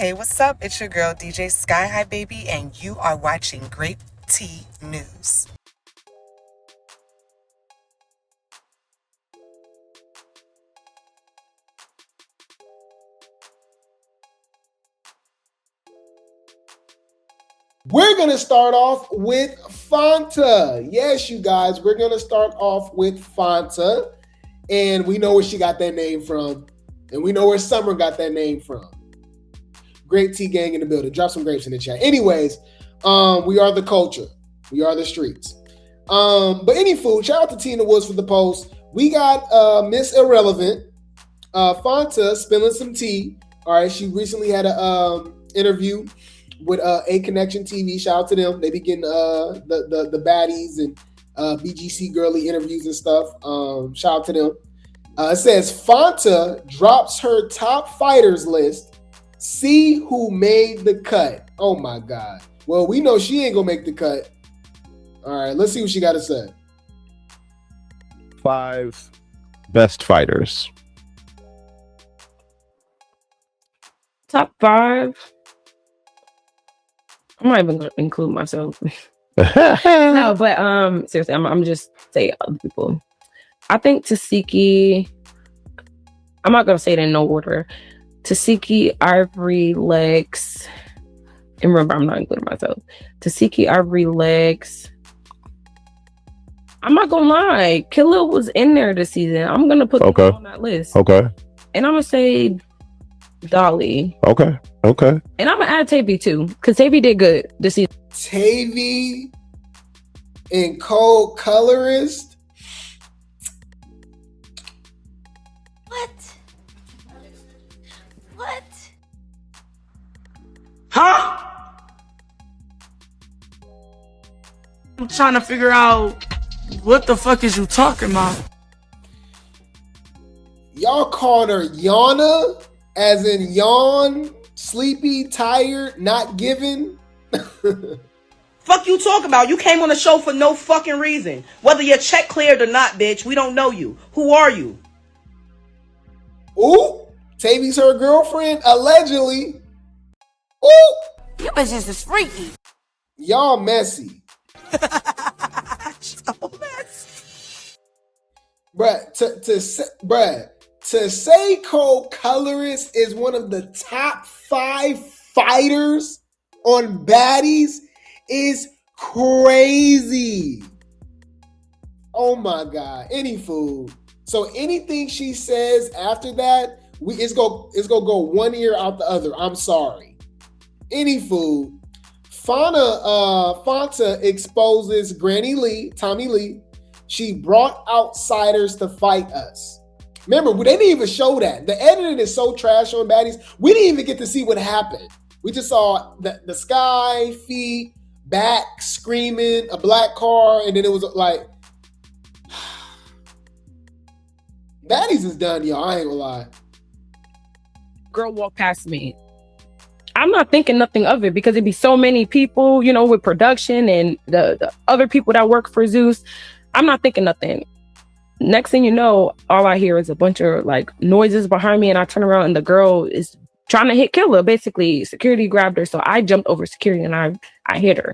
Hey, what's up? It's your girl, DJ Sky High Baby, and you are watching Grape Tea News. We're going to start off with Fanta. Yes, you guys, we're going to start off with Fanta. And we know where she got that name from. And we know where Summer got that name from. Grape Tea Gang in the building. Drop some grapes in the chat. Anyways, we are the culture. We are the streets. But any food, shout out to Tina Woods for the post. We got Miss Irrelevant, Fanta spilling some tea. All right, she recently had an interview with A Connection TV. Shout out to them. They be getting the baddies and BGC girly interviews and stuff. Shout out to them. It says Fanta drops her top fighters list. See who made the cut. Oh my God. Well, we know she ain't gonna make the cut. All right, let's see what she got to say. 5 best fighters. Top 5. I'm not even gonna include myself. No, but seriously, I'm just saying other people. I think Tasiki, I'm not gonna say it in no order. Tasiki, Ivory, Lex, and remember, I'm not including myself. Tasiki, Ivory, Lex. I'm not gonna lie, Killa was in there this season. I'm gonna put them on that list. Okay. And I'm gonna say Dolly. Okay. And I'm gonna add Tavy too, because Tavy did good this season. Tavy and Cold Colorist. What? Huh? I'm trying to figure out what the fuck is you talking about? Y'all called her Yana, as in yawn, sleepy, tired, not giving. Fuck you talking about? You came on the show for no fucking reason. Whether your check cleared or not, bitch, we don't know you. Who are you? Ooh, Tavy's her girlfriend, allegedly. Ooh, You bitches is freaky. y'all messy. So messy. Bruh, to say Cold Colorist is one of the top 5 fighters on Baddies is crazy. Oh my God. Any food. So anything she says after that, it's gonna go one ear out the other. I'm sorry. Any food. Fanta exposes Granny Lee, Tommie Lee. She brought outsiders to fight us. Remember, they didn't even show that. The editing is so trash on Baddies. We didn't even get to see what happened. We just saw the sky, feet, back, screaming, a black car, and then it was like, Baddies is done, y'all. I ain't gonna lie. Girl walked past me. I'm not thinking nothing of it because it'd be so many people, you know, with production and the other people that work for Zeus. I'm not thinking nothing. Next thing you know, all I hear is a bunch of like noises behind me, and I turn around and the girl is trying to hit Killa. Basically, security grabbed her, so I jumped over security and I hit her.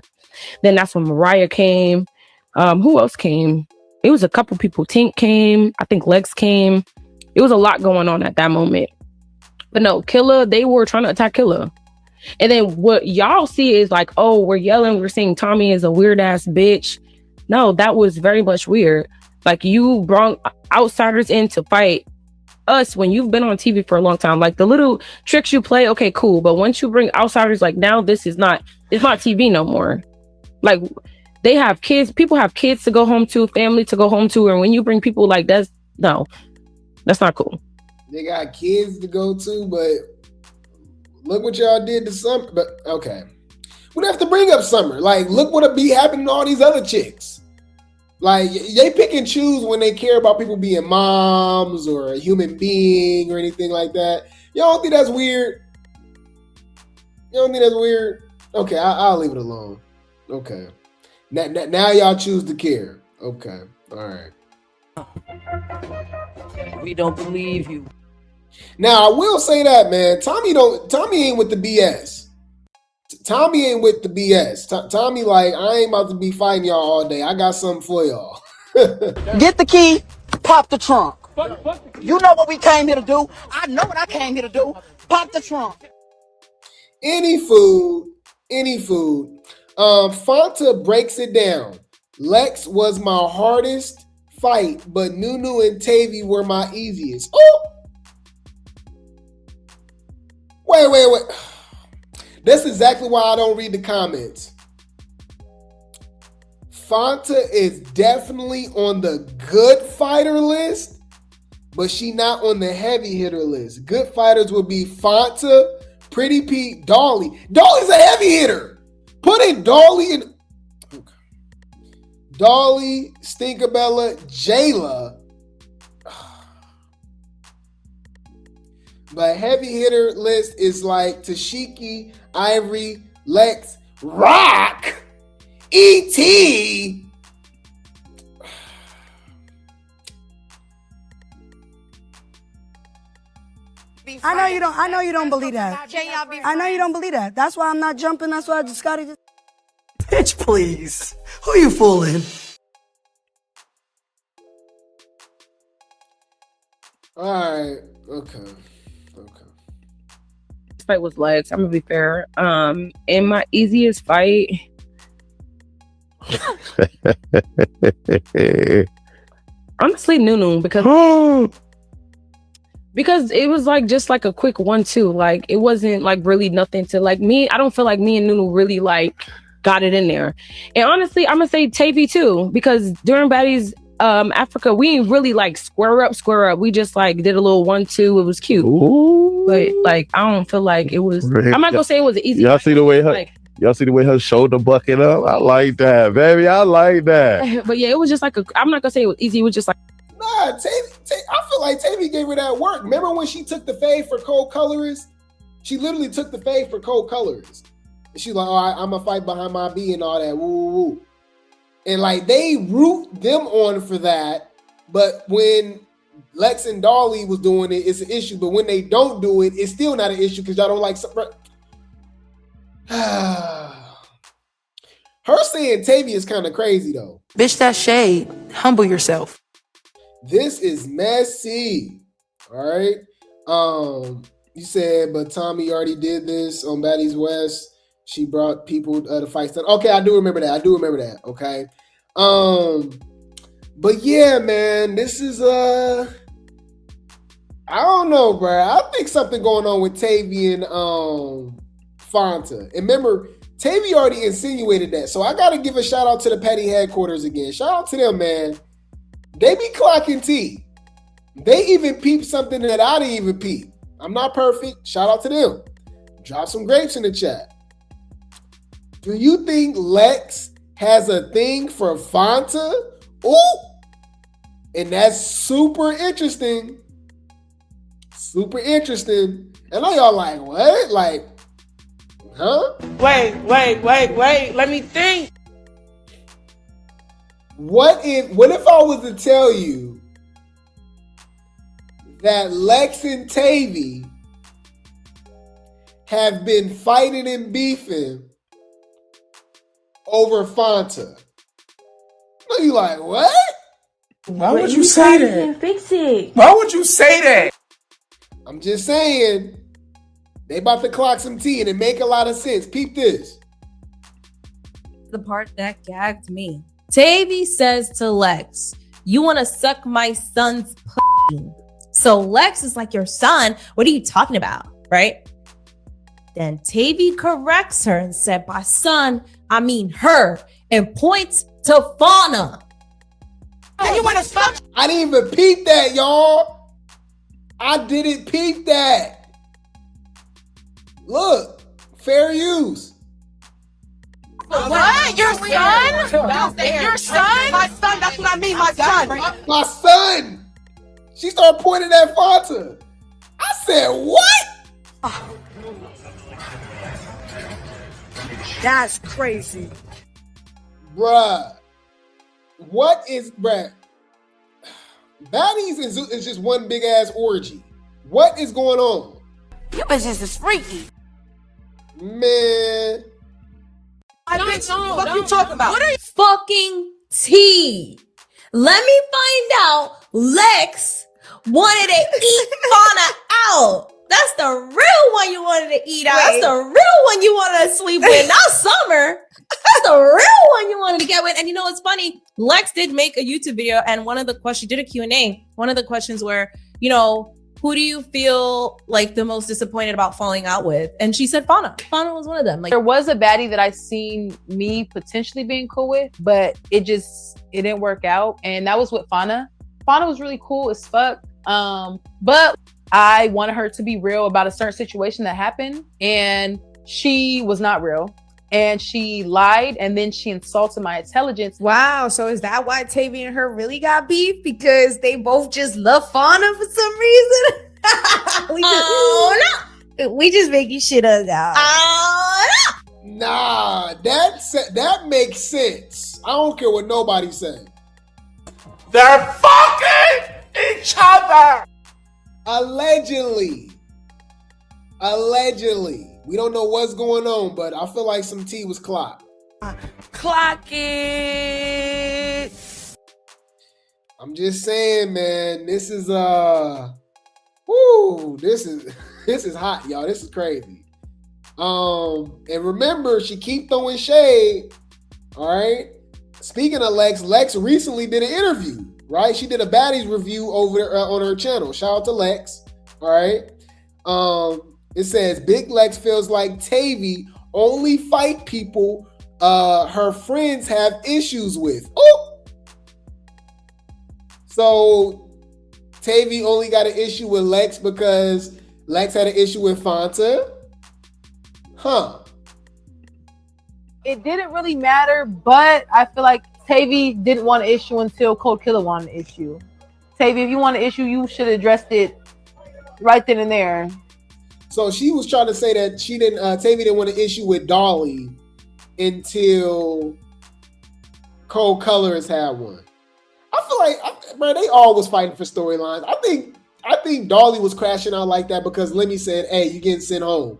Then that's when Mariah came. Who else came? It was a couple people. Tink came. I think Lex came. It was a lot going on at that moment. But no, Killa, they were trying to attack Killa. And then what y'all see is like, oh, we're yelling, we're saying Tommie is a weird ass bitch. No, that was very much weird. Like, you brought outsiders in to fight us when you've been on TV for a long time. Like, the little tricks you play, okay, cool. But once you bring outsiders, like, now it's not TV no more. Like, they have kids, people have kids to go home to, family to go home to. And when you bring people like that's not cool. They got kids to go to, but look what y'all did to Summer. But okay, we'd have to bring up Summer. Like, look what'll be happening to all these other chicks. Like, they pick and choose when they care about people being moms or a human being or anything like that. Y'all don't think that's weird? Okay, I'll leave it alone. Okay. Now y'all choose to care. Okay. All right. We don't believe you. Now I will say that, man, Tommie ain't with the BS. Tommie ain't with the BS. Tommie like, I ain't about to be fighting y'all all day. I got something for y'all. Get the key, pop the trunk. You know what we came here to do. I know what I came here to do. Pop the trunk. Any food. Fanta breaks it down. Lex was my hardest fight, but Nunu and Tavy were my easiest. Oh! Wait. That's exactly why I don't read the comments. Fanta is definitely on the good fighter list, but she not on the heavy hitter list. Good fighters would be Fanta, Pretty Pete, Dolly. Dolly's a heavy hitter. Put in Dolly and Dolly, Stinkabella, Jayla. But heavy hitter list is like Tashiki, Ivory, Lex, Rock, E.T. I know you don't believe that. I know you don't believe that. That's why I'm not jumping. That's why I just gotta just. Bitch, please. Who you fooling? All right. Okay. This fight was Lex. I'm gonna be fair. In my easiest fight, honestly, Nunu, because it was like just like a quick 1-2. Like it wasn't like really nothing to like me. I don't feel like me and Nunu really like got it in there. And honestly, I'm gonna say Tavy too, because during Baddies Africa, we ain't really like square up. We just like did a little 1-2. It was cute. Ooh. But like I don't feel like it was. I'm not gonna say it was an easy. Y'all see the way her, like, y'all see the way her shoulder bucking up? I like that, baby. I like that. But yeah, it was just like I'm not gonna say it was easy. It was just like Nah, I feel like Tavy gave her that work. Remember when she took the fade for cold colorist? She literally took the fade for cold colorist. And she's like, all right, I'm gonna fight behind my B and all that. Woo. And like they root them on for that. But when Lex and Dolly was doing it, it's an issue. But when they don't do it, it's still not an issue because y'all don't like her saying Tavy is kind of crazy though. Bitch, that's shade. Humble yourself. This is messy. All right. You said, but Tommie already did this on Baddies West. She brought people to fight. Okay, I do remember that. Okay. But yeah, man, this is I don't know, bro. I think something going on with Tavy and Fanta. And remember, Tavy already insinuated that. So I gotta give a shout out to the petty headquarters again. Shout out to them, man. They be clocking tea. They even peeped something that I didn't even peep. I'm not perfect. Shout out to them. Drop some grapes in the chat. Do you think Lex has a thing for Fanta? Ooh! And that's super interesting. Super interesting. And I y'all like, what? Like, huh? Wait. Let me think. What if I was to tell you that Lex and Tavy have been fighting and beefing over Fanta? Are you like, what? Why would you say that? Fix it. Why would you say that? I'm just saying, they about to clock some tea and it make a lot of sense. Peep this. The part that gagged me. Tavy says to Lex, you want to suck my son's pussy. So Lex is like, your son? What are you talking about? Right? Then Tavy corrects her and said, by son, I mean her, and points to Fauna. And you want to suck? I didn't even peep that, y'all. I didn't peep that. Look, fair use. What? Your son? Your son? My son, that's what I mean, my son. My son. She started pointing at Fanta. I said, what? That's crazy. Bruh. What is, bruh? Baddies is just one big ass orgy. What is going on? You bitches is freaky. Man. What you talking about? What are you fucking tea? Let me find out. Lex wanted to eat Fanta out. That's the real one you wanted to eat out. That's the real one you wanted to sleep with. Not Summer. That's the real one you wanted to get with. And you know what's funny? Lex did make a YouTube video, and one of the questions, she did a Q&A. One of the questions were, you know, who do you feel like the most disappointed about falling out with? And she said Fanta. Fanta was one of them. Like, there was a baddie that I seen me potentially being cool with, but it didn't work out. And that was with Fanta. Fanta was really cool as fuck. But I wanted her to be real about a certain situation that happened, and she was not real. And she lied, and then she insulted my intelligence. Wow, so is that why Tavy and her really got beef? Because they both just love Fanta for some reason? We just making shit up now. Nah, that makes sense. I don't care what nobody says. They're fucking each other. Allegedly. We don't know what's going on, but I feel like some tea was clocked. Clock it. I'm just saying, man, this is this is hot, y'all. This is crazy. And remember, she keep throwing shade. All right. Speaking of Lex recently did an interview, right? She did a Baddies review over on her channel. Shout out to Lex. All right. It says Big Lex feels like Tavy only fight people her friends have issues with. Oh, so Tavy only got an issue with Lex because Lex had an issue with Fanta. Huh. It didn't really matter, but I feel like Tavy didn't want an issue until Cold Killer wanted an issue. Tavy, if you want an issue, you should have addressed it right then and there. So she was trying to say that Tavy didn't want an issue with Dolly until Cold Colors had one. I feel like, man, they all was fighting for storylines. I think Dolly was crashing out like that because Lemmy said, "Hey, you getting sent home?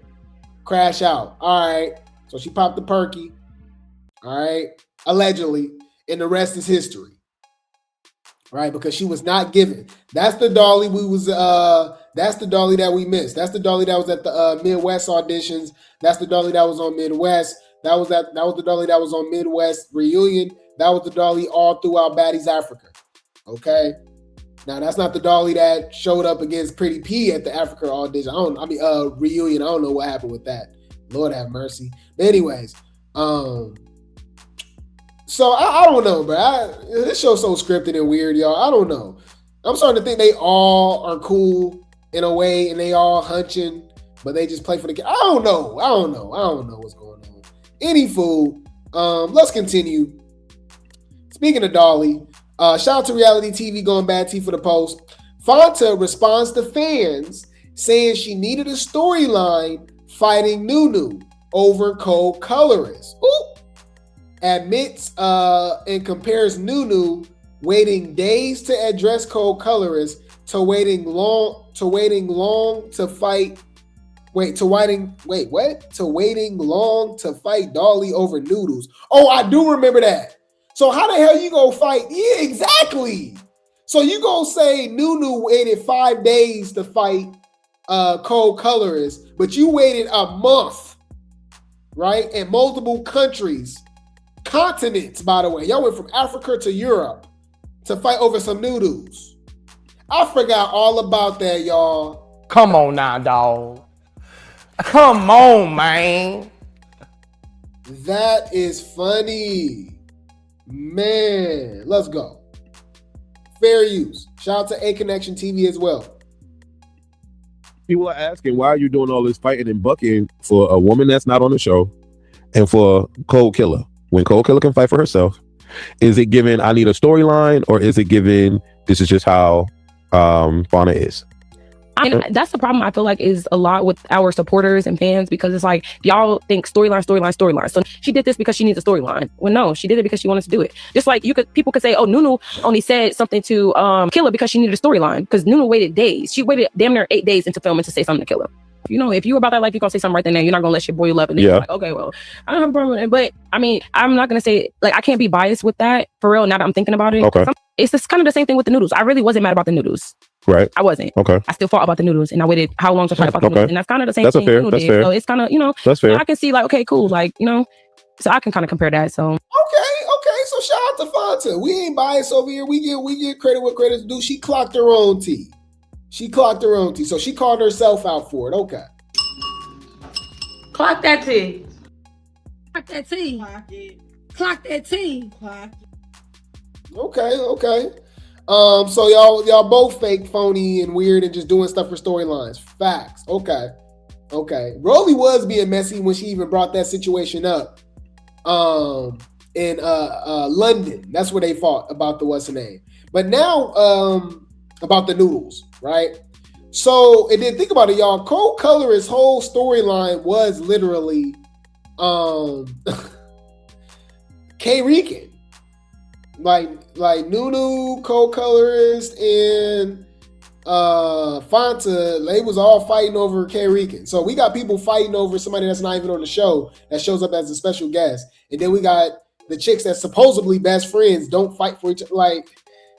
Crash out." All right. So she popped the perky. All right. Allegedly, and the rest is history. Right, because she was not given. That's the Dolly that's the Dolly that we missed. That's the Dolly that was at the Midwest auditions. That's the Dolly that was on Midwest. That was the Dolly that was on Midwest reunion. That was the Dolly all throughout Baddies Africa. Okay. Now that's not the Dolly that showed up against Pretty P at the Africa audition. Reunion. I don't know what happened with that. Lord have mercy. But anyways, so I don't know, bro. This show's so scripted and weird, y'all. I don't know. I'm starting to think they all are cool in a way, and they all hunching, but they just play for the. I don't know what's going on. Anywho, let's continue. Speaking of Dolly, shout out to reality TV going bad tea for the post. Fanta responds to fans saying she needed a storyline fighting Nunu over Cold Colorist. Ooh. Admits and compares Nunu waiting days to address Cold Colorist to waiting long to fight Dolly over noodles. Oh, I do remember that. So how the hell you gonna fight? Yeah, exactly. So you gonna say Nunu waited 5 days to fight Cold Colorist, but you waited a month, right? In multiple continents, by the way. Y'all went from Africa to Europe to fight over some noodles. I forgot all about that, y'all. Come on now, dog. Come on, man. That is funny. Man, let's go. Fair use. Shout out to A Connection TV as well. People are asking, why are you doing all this fighting and bucking for a woman that's not on the show and for Cold Killer? When Cold Killer can fight for herself, is it given I need a storyline, or is it given this is just how Fanta is? mean, that's the problem I feel like is a lot with our supporters and fans, because it's like y'all think storyline. So she did this because she needs a storyline. Well, no, she did it because she wanted to do it. Just like people could say, oh, Nunu only said something to Killer because she needed a storyline, because Nunu waited days. She waited damn near 8 days into filming to say something to Killer. You know, if you were about that life, you're gonna say something right then and there. You're not gonna let your boy love, and then you're like, okay, well, I don't have a problem with it. But I mean, I'm not gonna say, like, I can't be biased with that for real. Now that I'm thinking about it, Okay. It's just kind of the same thing with the noodles. I really wasn't mad about the noodles. Right. I wasn't. Okay. I still fought about the noodles, and I waited how long to fight about the noodles, and that's kind of the same thing. That's fair. So it's kind of, that's fair. I can see like, okay, cool, like, so I can kind of compare that. So Okay. So shout out to Fanta. We ain't biased over here. We get credit what credit's due. She clocked her own tea. So she called herself out for it. Okay. Clock that tea. Clock that tea. Clock it. Clock that tea. Clock it. Okay. So y'all both fake, phony, and weird, and just doing stuff for storylines. Facts. Okay. Rollie was being messy when she even brought that situation up. In London, that's where they fought about the what's the name. But now, about the noodles, right? So, and then think about it, y'all. Cold Color's whole storyline was literally, K-Rican. Like Nunu, Cold Colorist, and Fanta, they was all fighting over K-Rican. So we got people fighting over somebody that's not even on the show that shows up as a special guest. And then we got the chicks that supposedly best friends don't fight for each other. Like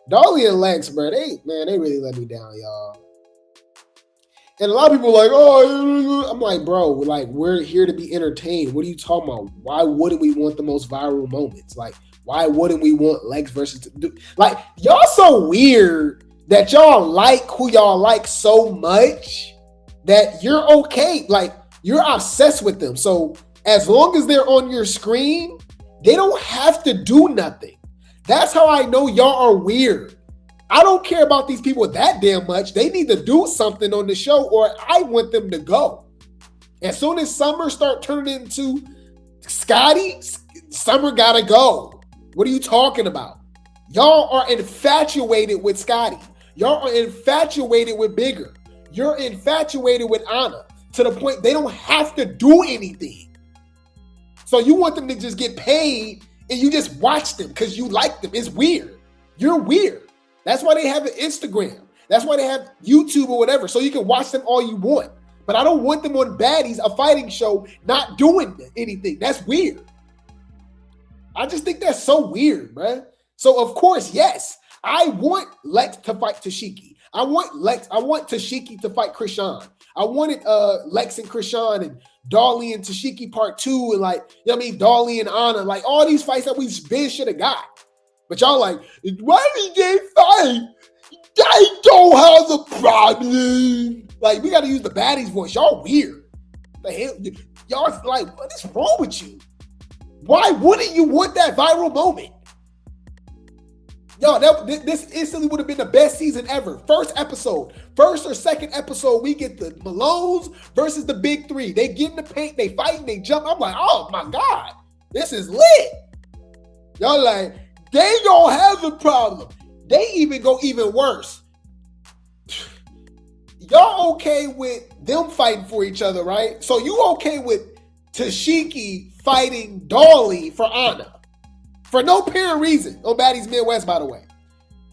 Dolly and Lex, bro, they really let me down, y'all. And a lot of people are like, oh, I'm like, bro, like, we're here to be entertained. What are you talking about? Why wouldn't we want the most viral moments? Like, why wouldn't we want Lex versus... Like, y'all so weird that y'all like who y'all like so much that you're okay. Like, you're obsessed with them. So as long as they're on your screen, they don't have to do nothing. That's how I know y'all are weird. I don't care about these people that damn much. They need to do something on the show, or I want them to go. As soon as Summer start turning into Scotty, Summer gotta go. What are you talking about? Y'all are infatuated with Scotty. Y'all are infatuated with Bigger. You're infatuated with Anna to the point they don't have to do anything. So you want them to just get paid and you just watch them because you like them. It's weird. You're weird. That's why they have an Instagram. That's why they have YouTube or whatever, so you can watch them all you want. But I don't want them on Baddies, a fighting show, not doing anything. That's weird. I just think that's so weird, bruh. So of course, yes, I want Lex to fight Tashiki. I want Tashiki to fight Krishan. I wanted Lex and Krishan and Dolly and Tashiki part 2 and like, you know what I mean, Dolly and Anna, like all these fights that we've been should have got. But y'all like, why did they fight? They don't have a problem. Like, we got to use the Baddies voice. Y'all weird. The hell, y'all like, what is wrong with you? Why wouldn't you want that viral moment? Y'all, this instantly would have been the best season ever. First or second episode, we get the Malones versus the Big Three. They get in the paint, they fight, they jump. I'm like, oh my God, this is lit. Y'all like, they don't have a problem. They even go even worse. Y'all okay with them fighting for each other, right? So you okay with Tashiki fighting Dolly for Anna? For no apparent reason on Baddies Midwest, by the way.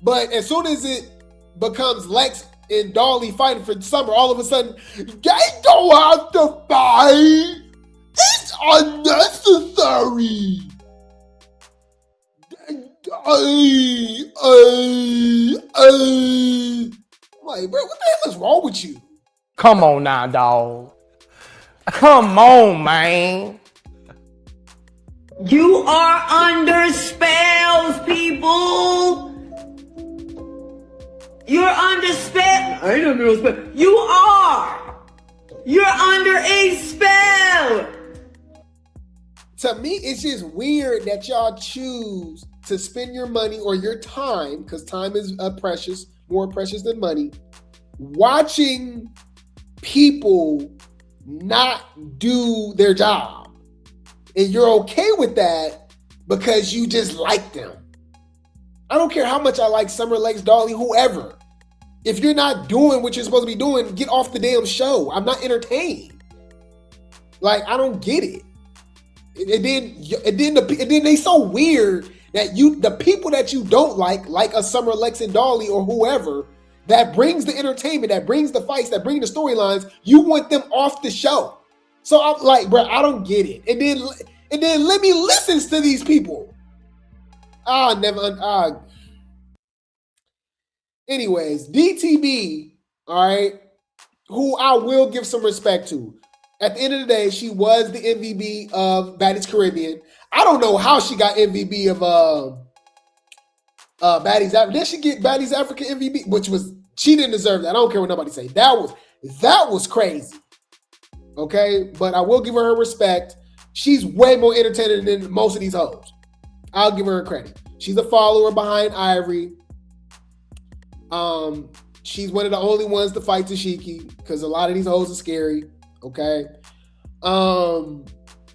But as soon as it becomes Lex and Dolly fighting for Summer, all of a sudden, they don't have to fight. It's unnecessary. I'm like, bro, what the hell is wrong with you? Come on now, dog. Come on, man. You are under spells, people. You're under spell. I ain't under no spell. You are. You're under a spell. To me, it's just weird that y'all choose to spend your money or your time, because time is precious, more precious than money, watching people not do their job. And you're okay with that because you just like them. I don't care how much I like Summer, Lex, Dolly, whoever. If you're not doing what you're supposed to be doing, get off the damn show. I'm not entertained. Like, I don't get it. And then they so weird that the people that you don't like a Summer, Lex and Dolly or whoever, that brings the entertainment, that brings the fights, that bring the storylines, you want them off the show. So I'm like, bro, I don't get it. And then let me listen to these people. Anyways, DTB, all right, who I will give some respect to. At the end of the day, she was the MVP of Baddies Caribbean. I don't know how she got MVP of Baddies Africa. Did she get Baddies Africa MVP? She didn't deserve that. I don't care what nobody say. That was crazy. Okay, but I will give her respect. She's way more entertaining than most of these hoes. I'll give her credit. She's a follower behind Ivory. She's one of the only ones to fight Tashiki because a lot of these hoes are scary. Okay.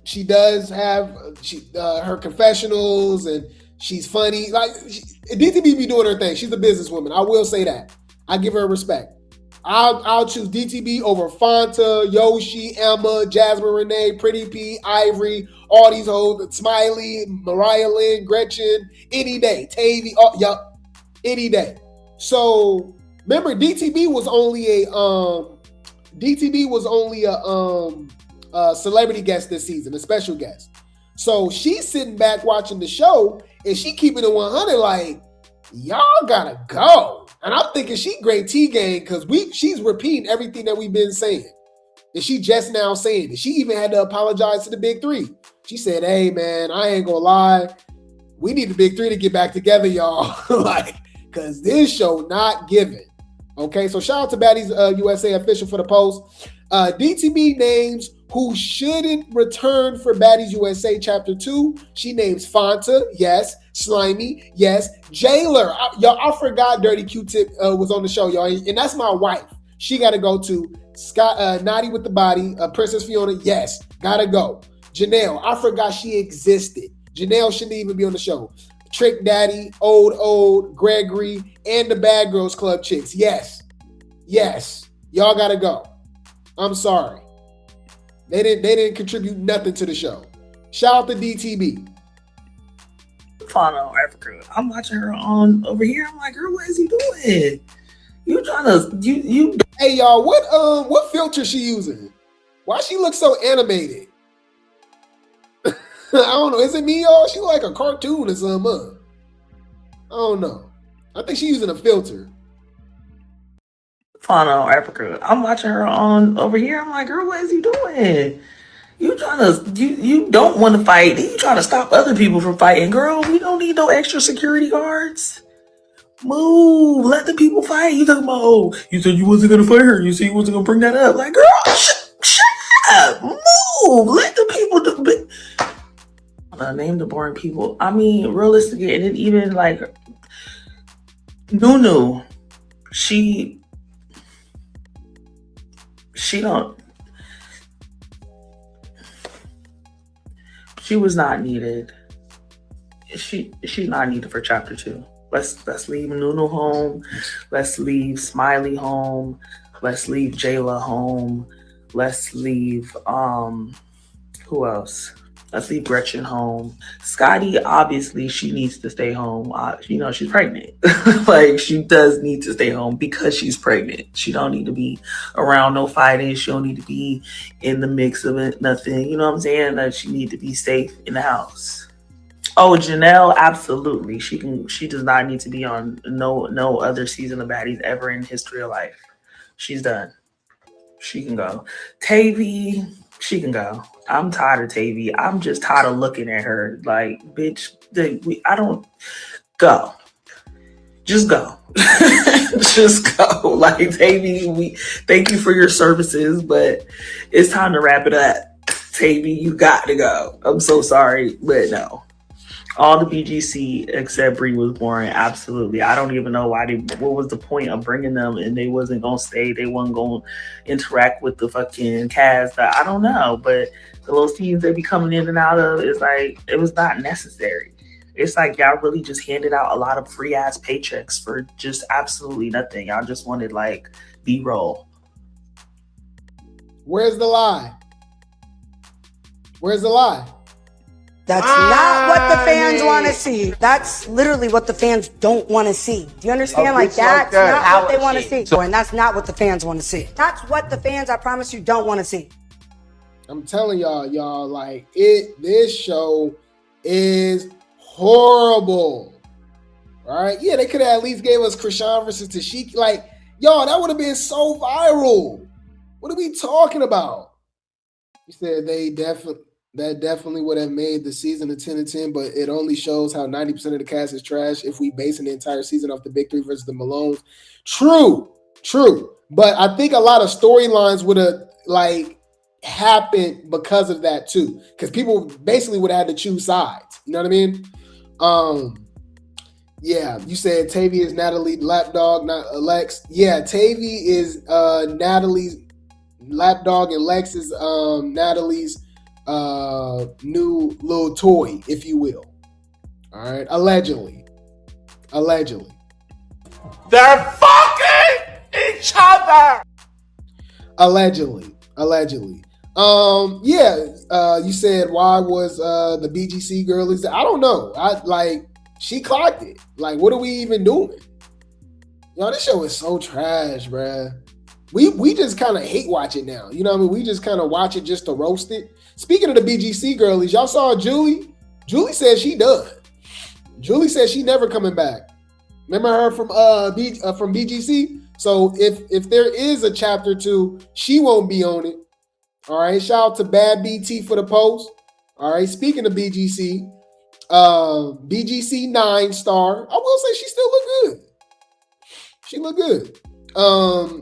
She does have her confessionals and she's funny. Like, DTB be doing her thing. She's a businesswoman. I will say that. I give her respect. I'll choose DTB over Fanta, Yoshi, Emma, Jasmine Renee, Pretty P, Ivory, all these hoes, Smiley, Mariah Lynn, Gretchen, any day. Tavy, any day. So remember, DTB was only a celebrity guest this season, a special guest. So she's sitting back watching the show and she keeping it 100 like, y'all gotta go. And I'm thinking she Grape Tea Gang because she's repeating everything that we've been saying. And she just now saying it. She even had to apologize to the big three. She said, hey man, I ain't gonna lie. We need the big three to get back together, y'all. Like, cause this show not giving. Okay, so shout out to Baddies USA official for the post. DTB names who shouldn't return for Baddies USA Chapter 2. She names Fanta, yes. Slimy, yes. Jailer, I forgot Dirty Q-Tip was on the show, y'all. And that's my wife. She got to go to Scott, Naughty with the Body, Princess Fiona, yes. Got to go. Janelle, I forgot she existed. Janelle shouldn't even be on the show. Trick Daddy, Old, Gregory, and the Bad Girls Club chicks. Yes. Y'all gotta go. I'm sorry. They didn't contribute nothing to the show. Shout out to DTB. Fanta Africa. I'm watching her on over here. I'm like, girl, what is he doing? You trying to you Hey y'all, what filter she using? Why she look so animated? I don't know. Is it me, y'all? She look like a cartoon or something. I don't know. I think she's using a filter. Fanta Africa. I'm watching her on over here. I'm like, girl, what is he doing? You trying to you don't want to fight. You trying to stop other people from fighting. Girl, we don't need no extra security guards. Move. Let the people fight. You talking about, oh, you said you wasn't gonna fight her. You said you wasn't gonna bring that up. Like, girl, shut up. Move. Let the people do it. Name the boring people. I mean, realistically, and even like Nunu, she was not needed. She's not needed for Chapter 2. Let's leave Nunu home. Let's leave Smiley home. Let's leave Jayla home. Let's leave who else? Let's leave Gretchen home. Scotty, obviously, she needs to stay home. She's pregnant. Like, she does need to stay home because she's pregnant. She don't need to be around no fighting. She don't need to be in the mix of it, nothing. You know what I'm saying? That she need to be safe in the house. Oh, Janelle, absolutely. She does not need to be on no other season of Baddies ever in history of life. She's done. She can go. Tavy, she can go. I'm tired of Tavy. I'm just tired of looking at her. Like, bitch, I don't go. Just go. Just go. Like, Tavy, we thank you for your services, but it's time to wrap it up. Tavy, you got to go. I'm so sorry, but no. All the BGC except Bree was boring. Absolutely. I don't even know why what was the point of bringing them and they wasn't going to stay. They wasn't going to interact with the fucking cast. I don't know. But the little scenes they be coming in and out of, it's like, it was not necessary. It's like y'all really just handed out a lot of free ass paychecks for just absolutely nothing. Y'all just wanted like B-roll. Where's the lie? Where's the lie? That's not what the fans want to see. That's literally what the fans don't want to see. Do you understand? Like that's not what they want to see. And that's not what the fans want to see. That's what the fans, I promise you, don't want to see. I'm telling y'all, like this show is horrible. All right. Yeah, they could have at least gave us Krishan versus Tashiki. Like, y'all, that would have been so viral. What are we talking about? You said that definitely would have made the season a 10-10, but it only shows how 90% of the cast is trash if we basing the entire season off the Big Three versus the Malones. True. But I think a lot of storylines would have like happened because of that too. Because people basically would have had to choose sides. You know what I mean? Yeah, you said Tavy is Natalie lapdog, not Lex. Yeah, Tavy is Natalie's lapdog and Lex is Natalie's new little toy, if you will. All right, allegedly. They're fucking each other. Allegedly. You said why was the BGC girlies? I don't know. She clocked it. Like, what are we even doing? Yo, this show is so trash, bruh. We just kind of hate watch it now. You know what I mean? We just kind of watch it just to roast it. Speaking of the BGC girlies, y'all saw Julie? Julie said she done. Julie said she never coming back. Remember her from BGC? So if there is a chapter 2, she won't be on it. All right. Shout out to Bad BT for the post. All right. Speaking of BGC, BGC 9-star. I will say she still look good. She look good.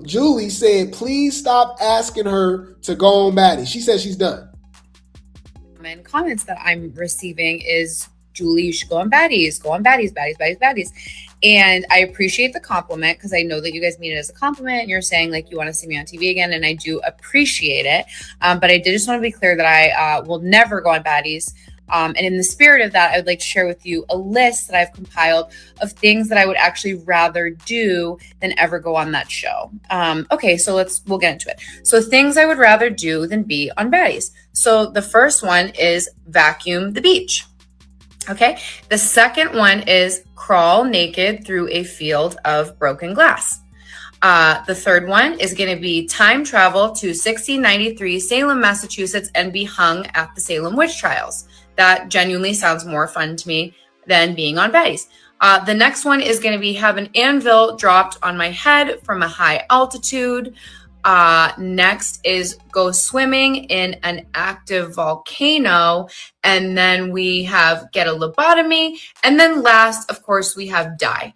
Julie said, please stop asking her to go on Baddies. She said she's done. And comments that I'm receiving is, Julie, you should go on Baddies. Go on Baddies, Baddies, Baddies, Baddies. And I appreciate the compliment because I know that you guys mean it as a compliment and you're saying like you want to see me on TV again, and I do appreciate it. But I did just want to be clear that I will never go on Baddies. And in the spirit of that, I would like to share with you a list that I've compiled of things that I would actually rather do than ever go on that show. Okay, so we'll get into it. So things I would rather do than be on Baddies. So the first one is vacuum the beach. Okay, the second one is crawl naked through a field of broken glass. The third one is going to be time travel to 1693 Salem, Massachusetts, and be hung at the Salem witch trials. That genuinely sounds more fun to me than being on Baddies. The next one is going to be have an anvil dropped on my head from a high altitude. Next is go swimming in an active volcano. And then we have get a lobotomy. And then last, of course, we have die.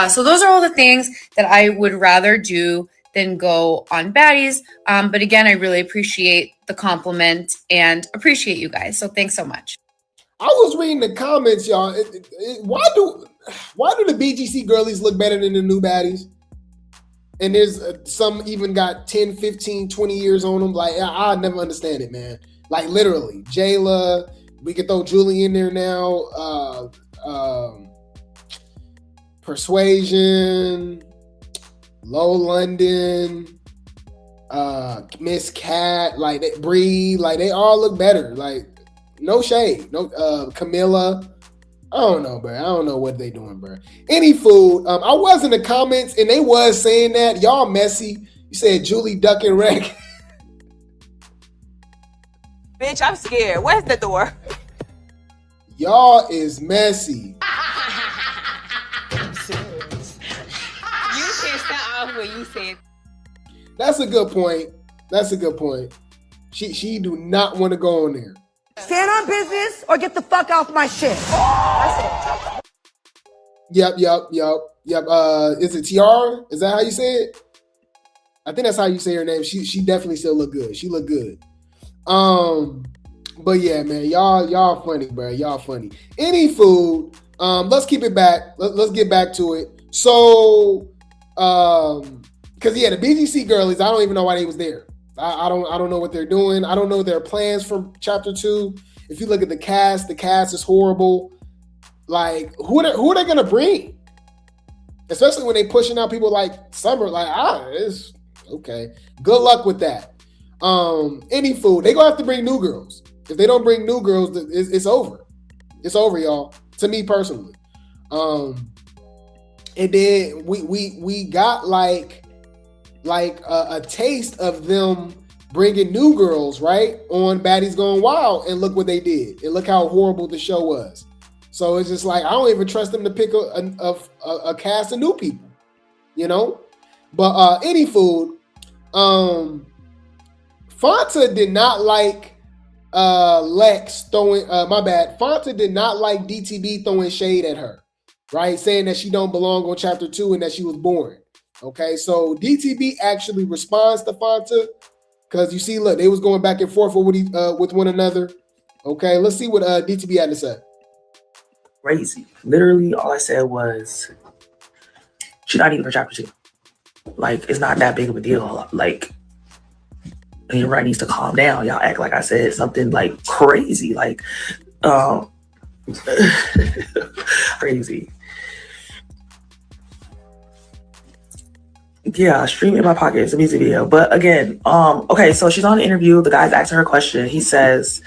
So those are all the things that I would rather do than go on Baddies. But again, I really appreciate the compliment and appreciate you guys. So thanks so much. I was reading the comments, y'all. Why do the BGC girlies look better than the new Baddies? And there's some even got 10, 15, 20 years on them. Like, I never understand it, man. Like, literally. Jayla, we could throw Julie in there now. Persuasion, Low London, Miss Cat, like, Bree, like, they all look better. Like, no shade. No, Camilla. I don't know, bro. I don't know what they doing, bro. Any food. I was in the comments and they was saying that. Y'all messy. You said Julie Duck and Wreck. Bitch, I'm scared. Where's the door? Y'all is messy. I'm serious. You can start off when you said. That's a good point. She do not want to go on there. Stand on business or get the fuck off my shit. That's it. Yep. Is it Tiara? Is that how you say it? I think that's how you say her name. She definitely still look good. She look good. But yeah, man, y'all funny, bro. Y'all funny. Any food. Let's keep it back. Let's get back to it. So, because yeah, the BGC girlies, I don't even know why they was there. I don't know what they're doing. I don't know their plans for chapter 2. If you look at the cast is horrible. Like, who are they gonna bring? Especially when they pushing out people like Summer. Like, it's okay. Good luck with that. Any food, they gonna have to bring new girls. If they don't bring new girls, it's over. It's over, y'all. To me personally. And then we got like a taste of them bringing new girls, right, on Baddies Gone Wild, and look what they did, and look how horrible the show was. So it's just like, I don't even trust them to pick a cast of new people, you know. But any food, Fanta did not like Lex throwing. Fanta did not like DTB throwing shade at her, right, saying that she don't belong on chapter 2 and that she was boring. Okay, so DTB actually responds to Fanta, because you see, look, they was going back and forth with one another. Okay, let's see what DTB had to say. Crazy. Literally, all I said was, she's not even for chapter 2. Like, it's not that big of a deal. Like, everybody needs to calm down. Y'all act like I said something like crazy, like crazy. Yeah, stream in my pocket. It's a music video. But again, okay, so she's on the interview. The guy's asking her a question. He says,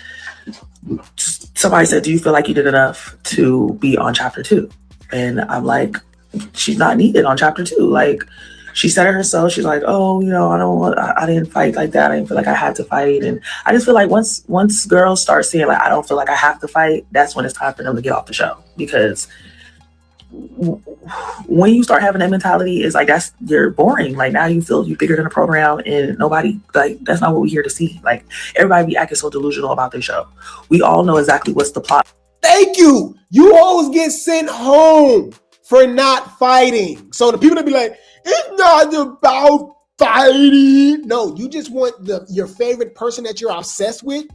somebody said, do you feel like you did enough to be on chapter 2? And I'm like, she's not needed on chapter 2. Like, she said it herself. She's like, oh, you know, I didn't fight like that. I didn't feel like I had to fight. And I just feel like once girls start saying, like, I don't feel like I have to fight, that's when it's time for them to get off the show. Because when you start having that mentality, it's like, you're boring. Like, now you feel you're bigger than a program, and nobody, like, that's not what we're here to see. Like, everybody be acting so delusional about their show. We all know exactly what's the plot. Thank you. You always get sent home for not fighting. So the people that be like, it's not about fighting. No, you just want your favorite person that you're obsessed with.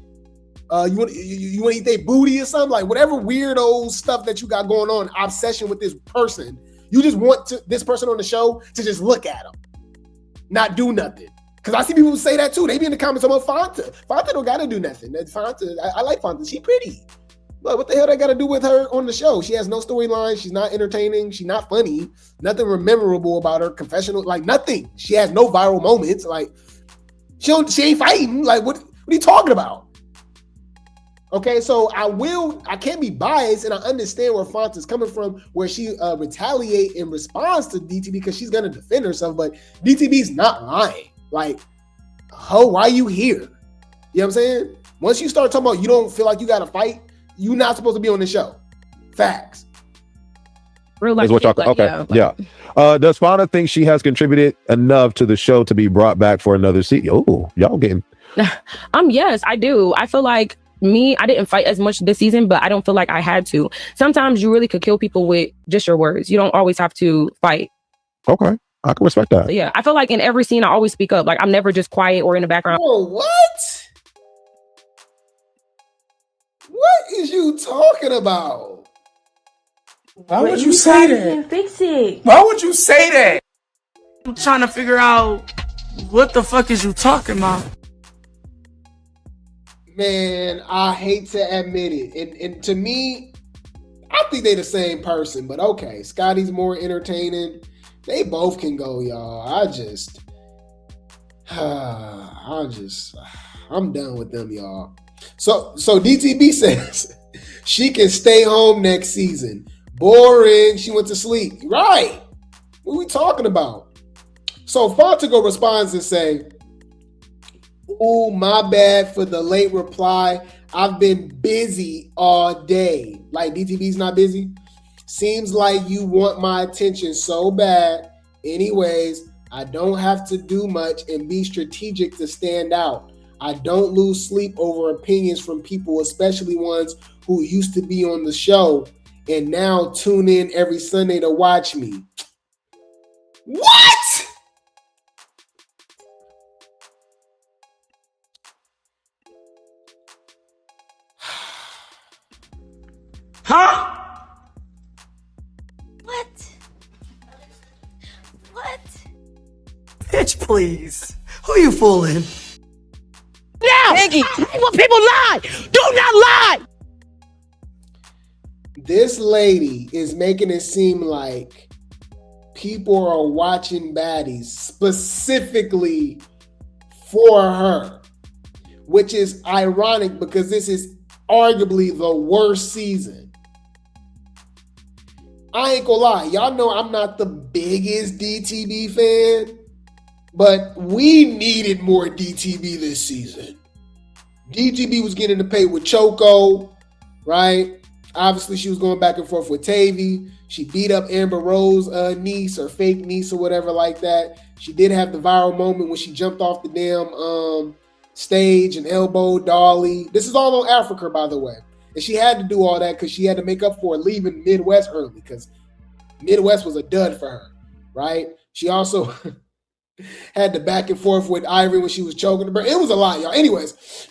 You want to eat their booty or something, like whatever weirdo stuff that you got going on, obsession with this person. You just want this person on the show to just look at them, not do nothing. Because I see people say that too. They be in the comments about Fanta. Fanta don't got to do nothing. Fanta, I like Fanta. She pretty. But what the hell they got to do with her on the show? She has no storyline. She's not entertaining. She's not funny. Nothing memorable about her. Confessional, like nothing. She has no viral moments. Like she ain't fighting. Like what are you talking about? Okay, so I can't be biased, and I understand where Fanta's coming from, where she retaliate in response to DTB because she's gonna defend herself, but DTB's not lying. Like, why you here? You know what I'm saying? Once you start talking about you don't feel like you gotta fight, you're not supposed to be on the show. Facts. Real life. Okay, yeah. Does Fanta think she has contributed enough to the show to be brought back for another season? Oh, y'all getting? Yes, I do. I feel like I didn't fight as much this season, but I don't feel like I had to. Sometimes you really could kill people with just your words. You don't always have to fight. Okay, I can respect that. So yeah, I feel like in every scene I always speak up. Like I'm never just quiet or in the background. Oh, what? What is you talking about? Why would you say that? Fix it. Why would you say that? I'm trying to figure out what the fuck is you talking about. Man, I hate to admit it. And to me, I think they the same person, but okay. Scotty's more entertaining. They both can go, y'all. I'm done with them, y'all. So DTB says she can stay home next season. Boring. She went to sleep. Right. What are we talking about? So Fontago responds and say, "Ooh, my bad for the late reply. I've been busy all day." Like DTB's not busy. "Seems like you want my attention so bad. Anyways, I don't have to do much and be strategic to stand out. I don't lose sleep over opinions from people, especially ones who used to be on the show and now tune in every Sunday to watch me." What? Huh? What? Bitch, please. Who you fooling? Now, Piggy, when people lie, do not lie. this lady is making it seem like people are watching Baddies specifically for her, which is ironic because this is arguably the worst season. I ain't gonna lie, y'all know I'm not the biggest DTB fan, but we needed more DTB this season. DTB was getting the pay with Choco, right? Obviously, she was going back and forth with Tavy. She beat up Amber Rose niece or fake niece or whatever like that. She did have the viral moment when she jumped off the damn stage and elbowed Dolly. This is all on Africa, by the way. And she had to do all that because she had to make up for leaving Midwest early because Midwest was a dud for her, right? She also had the back and forth with Ivory when she was choking her. It was a lot, y'all. Anyways,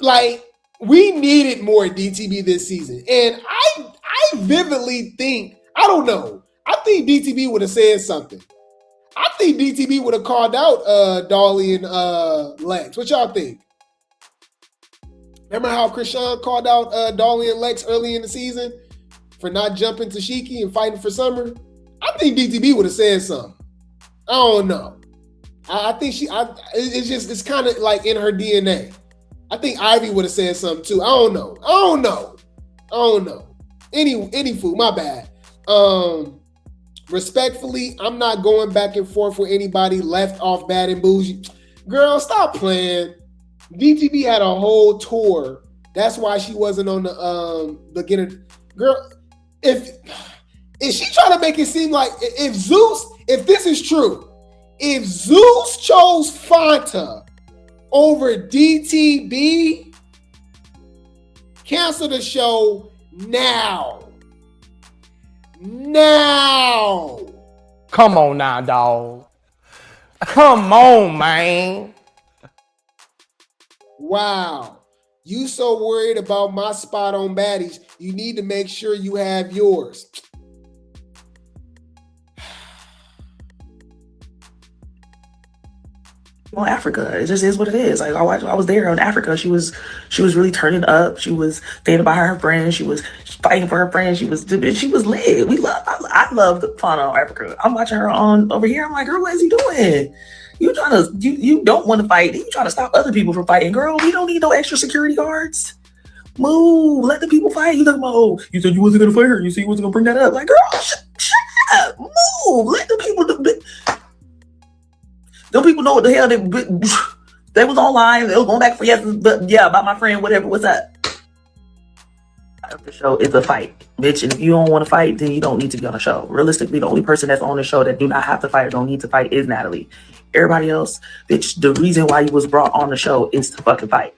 like, we needed more DTB this season. And I vividly think, I don't know, I think DTB would have said something. I think DTB would have called out Dolly and Lex. What y'all think? Remember how Krishan called out Dolly and Lex early in the season for not jumping to Shiki and fighting for Summer? I think DTB would have said something. I don't know. I think it's kind of like in her DNA. I think Ivy would have said something too. I don't know. Anywho, my bad. Respectfully, I'm not going back and forth with anybody left off Bad and Bougie. Girl, stop playing. DTB had a whole tour. That's why she wasn't on the beginning. Girl, if she trying to make it seem like if this is true, if Zeus chose Fanta over DTB, cancel the show now. Come on now, dog. Come on, man. Wow. You so worried about my spot on Baddies, you need to make sure you have yours. On Africa, it just is what it is. Like I was there in Africa. She was really turning up. She was standing by her friends. She was fighting for her friends. She was lit. I love the Fanta on Africa. I'm watching her on over here. I'm like, girl, what is he doing? You don't want to fight. You trying to stop other people from fighting, girl. We don't need no extra security guards. Move, let the people fight. You talking about, oh, you said you wasn't gonna fight her. You said you wasn't gonna bring that up. Like, girl, shut up. Move. Let the people. Them people know what the hell they was online. They was going back for about my friend, whatever. What's up? The show is a fight, bitch. And if you don't want to fight, then you don't need to be on the show. Realistically, the only person that's on the show that do not have to fight or don't need to fight is Natalie. Everybody else, bitch, the reason why you was brought on the show is to fucking fight.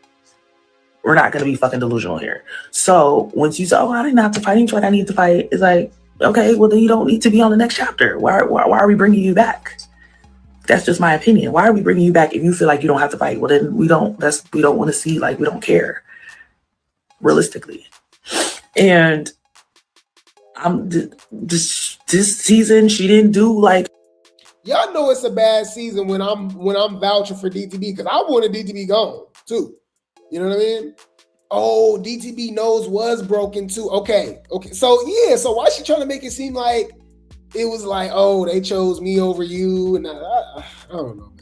We're not gonna be fucking delusional here. So once you say, oh, I didn't have to fight, you feel like I need to fight, it's like, okay, well then you don't need to be on the next chapter. Why are we bringing you back? That's just my opinion. Why are we bringing you back if you feel like you don't have to fight? Well, then we don't want to see, like, we don't care, realistically. And this season, she didn't do like. Y'all know it's a bad season when I'm vouching for DTB because I wanted DTB gone too. You know what I mean? Oh, DTB nose was broken too. Okay. So yeah. So why is she trying to make it seem like it was like, oh, they chose me over you? And I don't know,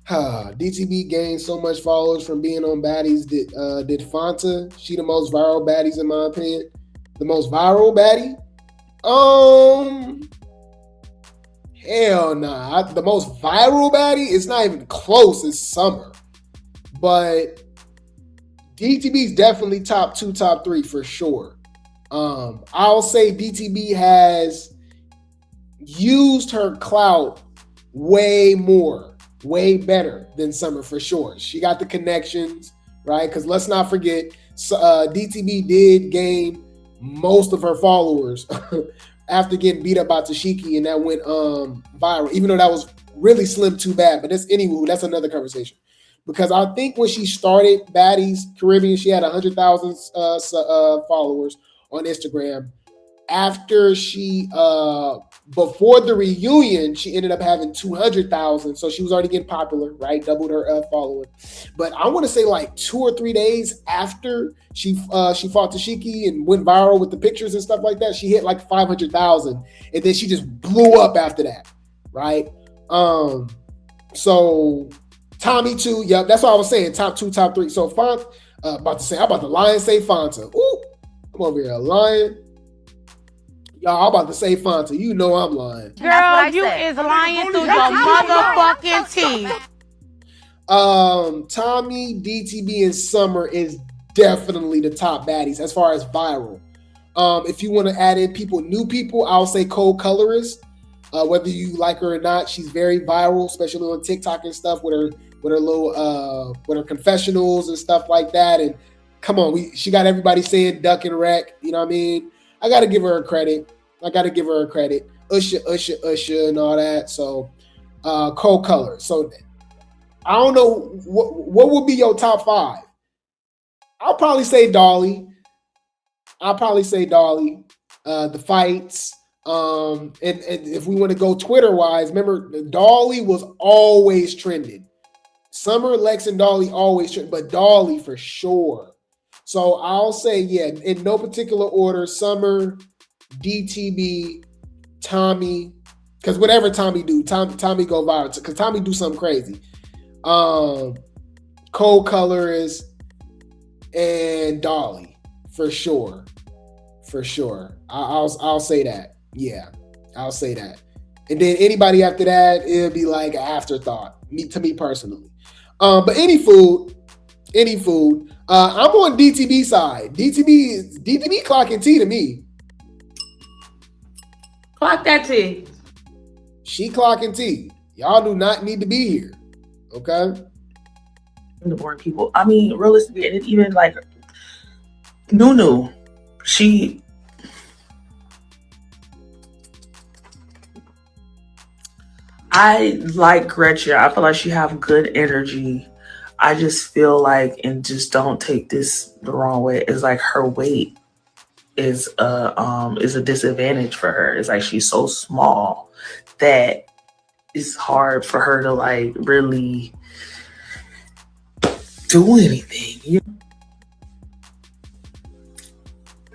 man. DTB gained so much followers from being on Baddies. Did Fanta? She the most viral Baddies in my opinion. The most viral baddie? Hell nah. The most viral baddie? It's not even close. It's Summer. But DTB's definitely top 2, top 3 for sure. I'll say DTB has used her clout way better than Summer for sure. She got the connections, right? Because let's not forget, DTB did gain most of her followers after getting beat up by Tashiki, and that went viral, even though that was really slim too bad. But that's another conversation. Because I think when she started Baddies Caribbean, she had 100,000 followers on Instagram. After she Before the reunion, she ended up having 200,000. So she was already getting popular, right? Doubled her following. But I want to say like 2 or 3 days after she fought Tashiki and went viral with the pictures and stuff like that, she hit like 500,000. And then she just blew up after that, right? So Tommie too. Yep, that's what I was saying. Top 2, top 3. So Font, I'm about to lie and say Fanta. Ooh, I'm over here lying. Y'all, I'm about to say Fanta. You know I'm lying. Girl, you is lying through your motherfucking teeth. Tommie, DTB, and Summer is definitely the top baddies as far as viral. If you want to add in new people, I'll say Cold Colorist. Whether you like her or not, she's very viral, especially on TikTok and stuff with her little with her confessionals and stuff like that. And come on, she got everybody saying duck and wreck. You know what I mean? I got to give her a credit. Usher, and all that. So, Cold Color. So, I don't know what would be your top 5. I'll probably say Dolly. The fights. And if we want to go Twitter wise, remember Dolly was always trending. Summer, Lex, and Dolly always trending, but Dolly for sure. So I'll say, yeah, in no particular order, Summer, DTB, Tommie, because whatever Tommie do, Tommie go viral, because Tommie do something crazy. Cold Colorist and Dolly for sure. I'll say that. Yeah, I'll say that. And then anybody after that, it'll be like an afterthought. To me personally. But any food. I'm on DTB side. DTB clocking T to me. Clock that T. She clocking T. Y'all do not need to be here. Okay? The boring people. I mean, realistically, and even like Nunu, I like Gretchen. I feel like she have good energy. I just feel like, and just don't take this the wrong way, it's like her weight is a disadvantage for her. It's like she's so small that it's hard for her to like really do anything. You know?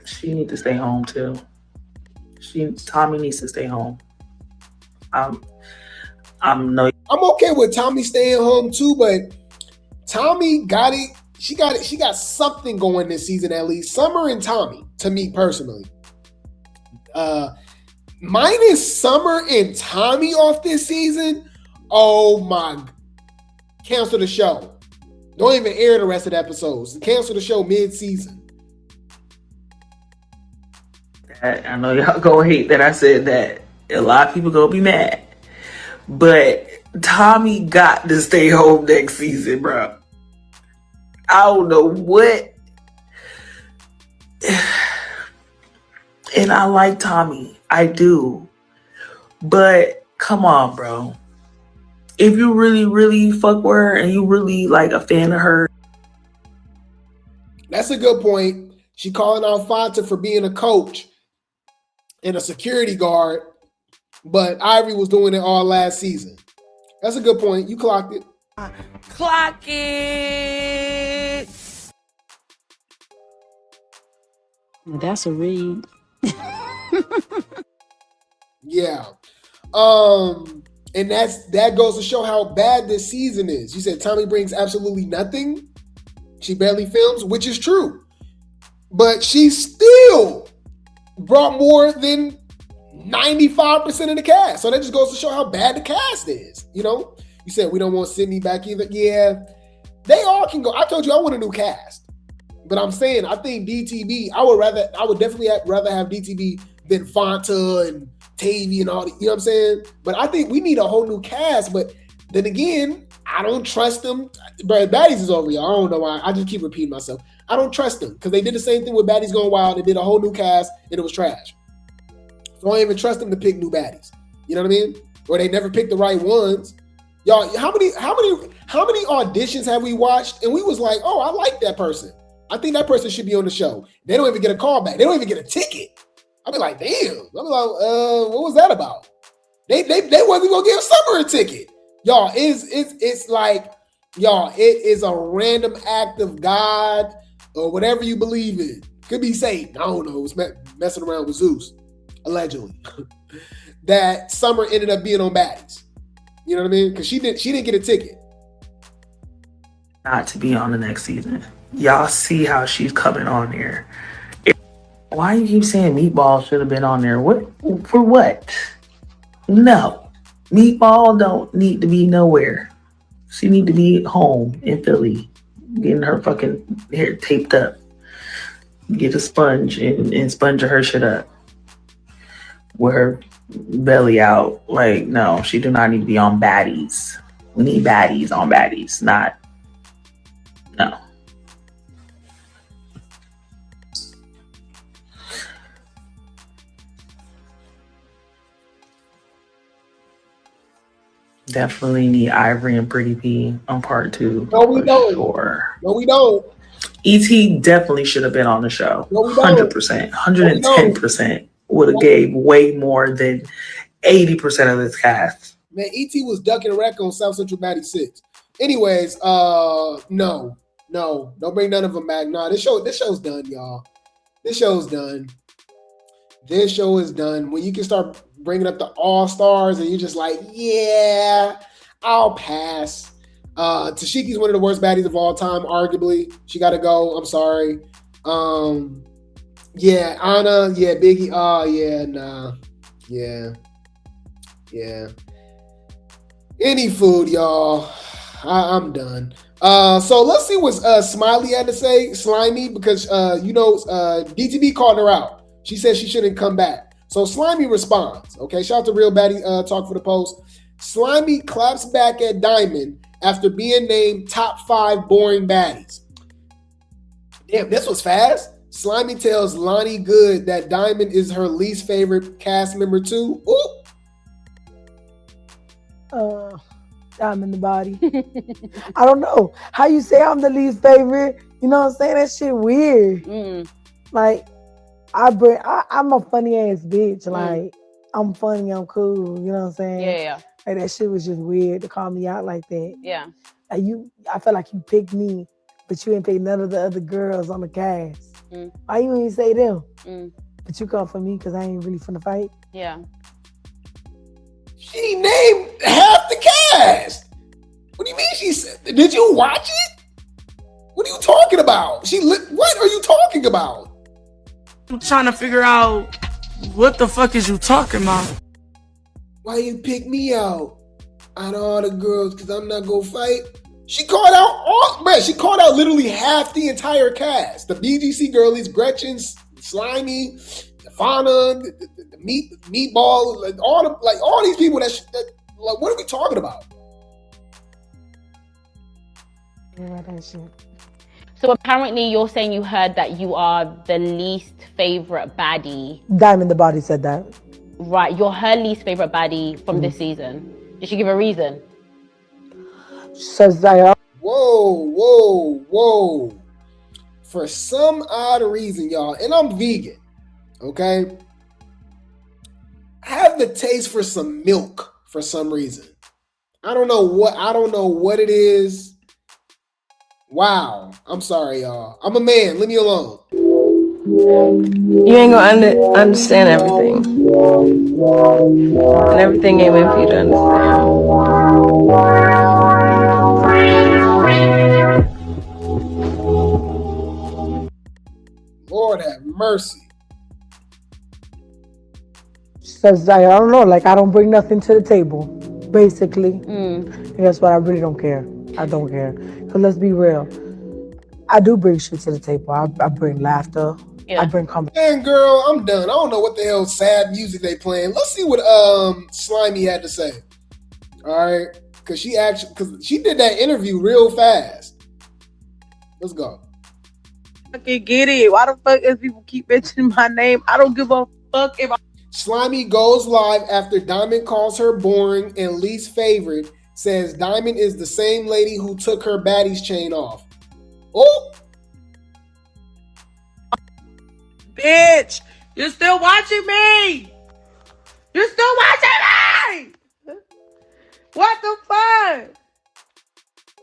She needs to stay home too. Tommie needs to stay home. I'm okay with Tommie staying home too, but Tommie got it. She got something going this season at least. Summer and Tommie, to me personally. Minus Summer and Tommie off this season. Oh my! Cancel the show. Don't even air the rest of the episodes. Cancel the show mid-season. I know y'all gonna hate that I said that. A lot of people gonna be mad. But Tommie got to stay home next season, bro. I don't know what. And I like Tommie. I do. But come on, bro. If you really, really fuck with her and you really like a fan of her. That's a good point. She calling out Fanta for being a coach and a security guard. But Ivory was doing it all last season. That's a good point. You clocked it. Clock it. That's a read. Yeah. And that goes to show how bad this season is. You said Tommie brings absolutely nothing. She barely films, which is true. But she still brought more than 95% of the cast. So that just goes to show how bad the cast is. You know, you said we don't want Sydney back either. Yeah, they all can go. I told you I want a new cast, but I'm saying I think DTB. I would definitely rather have DTB than Fanta and Tavy and all. You know what I'm saying? But I think we need a whole new cast. But then again, I don't trust them. But Baddies is over, y'all. I don't know why. I just keep repeating myself. I don't trust them because they did the same thing with Baddies Going Wild. They did a whole new cast and it was trash. So I don't even trust them to pick new baddies. You know what I mean? Or they never pick the right ones. Y'all, how many auditions have we watched and we was like, oh, I like that person. I think that person should be on the show. They don't even get a call back. They don't even get a ticket. I'll be like, damn. I'll be like, what was that about? They wasn't gonna give Summer a ticket. Y'all, it's like, y'all, it is a random act of God or whatever you believe in. Could be Satan. I don't know. It was messing around with Zeus, allegedly. That Summer ended up being on Baddies. You know what I mean? Because she didn't get a ticket. Not to be on the next season. Y'all see how she's coming on there. Why you keep saying Meatball should have been on there? What for what? No. Meatball don't need to be nowhere. She need to be home in Philly, getting her fucking hair taped up. Get a sponge and sponge her shit up. With her belly out. Like, no, she do not need to be on Baddies. We need Baddies on Baddies, not no. Definitely need Ivory and Pretty P on part 2. No, we don't. Sure. No, we don't. ET definitely should have been on the show. No, we don't. 100%. 110%. Would have gave way more than 80% of this cast. Man, E.T. was ducking a wreck on South Central Batty 6. Anyways, no, don't bring none of them back. Nah, this show's done, y'all. This show's done. This show is done. When you can start bringing up the All-Stars and you're just like, yeah, I'll pass. Tashiki's one of the worst baddies of all time, arguably. She got to go. I'm sorry. Yeah, Anna. Yeah, Biggie. Oh, yeah, nah. Yeah. Any food, y'all. I'm done. So let's see what Smiley had to say. Slimy, because DTB called her out. She said she shouldn't come back. So Slimy responds. Okay, shout out to Real Baddie Talk for the Post. Slimy claps back at Diamond after being named top 5 boring baddies. Damn, this was fast. Slimy tells Lonnie Good that Diamond is her least favorite cast member too. Ooh. Diamond the body. I don't know. How you say I'm the least favorite? You know what I'm saying? That shit weird. Like, I'm a funny ass bitch. Like, I'm funny, I'm cool. You know what I'm saying? Yeah. Like, that shit was just weird to call me out like that. Yeah. Like, I felt like you picked me, but you didn't pick none of the other girls on the cast. Why you ain't say them? But you come for me because I ain't really finna fight? Yeah. She named half the cast. What do you mean she said? Did you watch it? What are you talking about? What are you talking about? I'm trying to figure out what the fuck is you talking about? Why you pick me out of all the girls? Because I'm not gonna fight. She called out literally half the entire cast. The BGC girlies, Gretchen, Slimy, Fanta, the meatball, like all these people that what are we talking about? Yeah, that shit. So apparently you're saying you heard that you are the least favorite baddie. Diamond the body said that. Right, you're her least favorite baddie from this season. Did she give a reason? Says that. Whoa. For some odd reason, y'all, and I'm vegan, okay? I have the taste for some milk for some reason. I don't know what it is. Wow. I'm sorry, y'all. I'm a man. Leave me alone. You ain't gonna understand everything. And everything ain't meant for you to understand. Lord have mercy. Says I don't know, like I don't bring nothing to the table, basically. And that's why I really don't care. I don't care. Because let's be real. I do bring shit to the table. I bring laughter. Yeah. I bring comedy. Man, girl, I'm done. I don't know what the hell sad music they playing. Let's see what Slimy had to say. All right, because she did that interview real fast. Let's go. I can get it. Why the fuck is people keep mentioning my name? I don't give a fuck if I. Slimy goes live after Diamond calls her boring and least favorite. Says Diamond is the same lady who took her baddie's chain off. Oh. Bitch, You're still watching me. You're still watching me. What the fuck?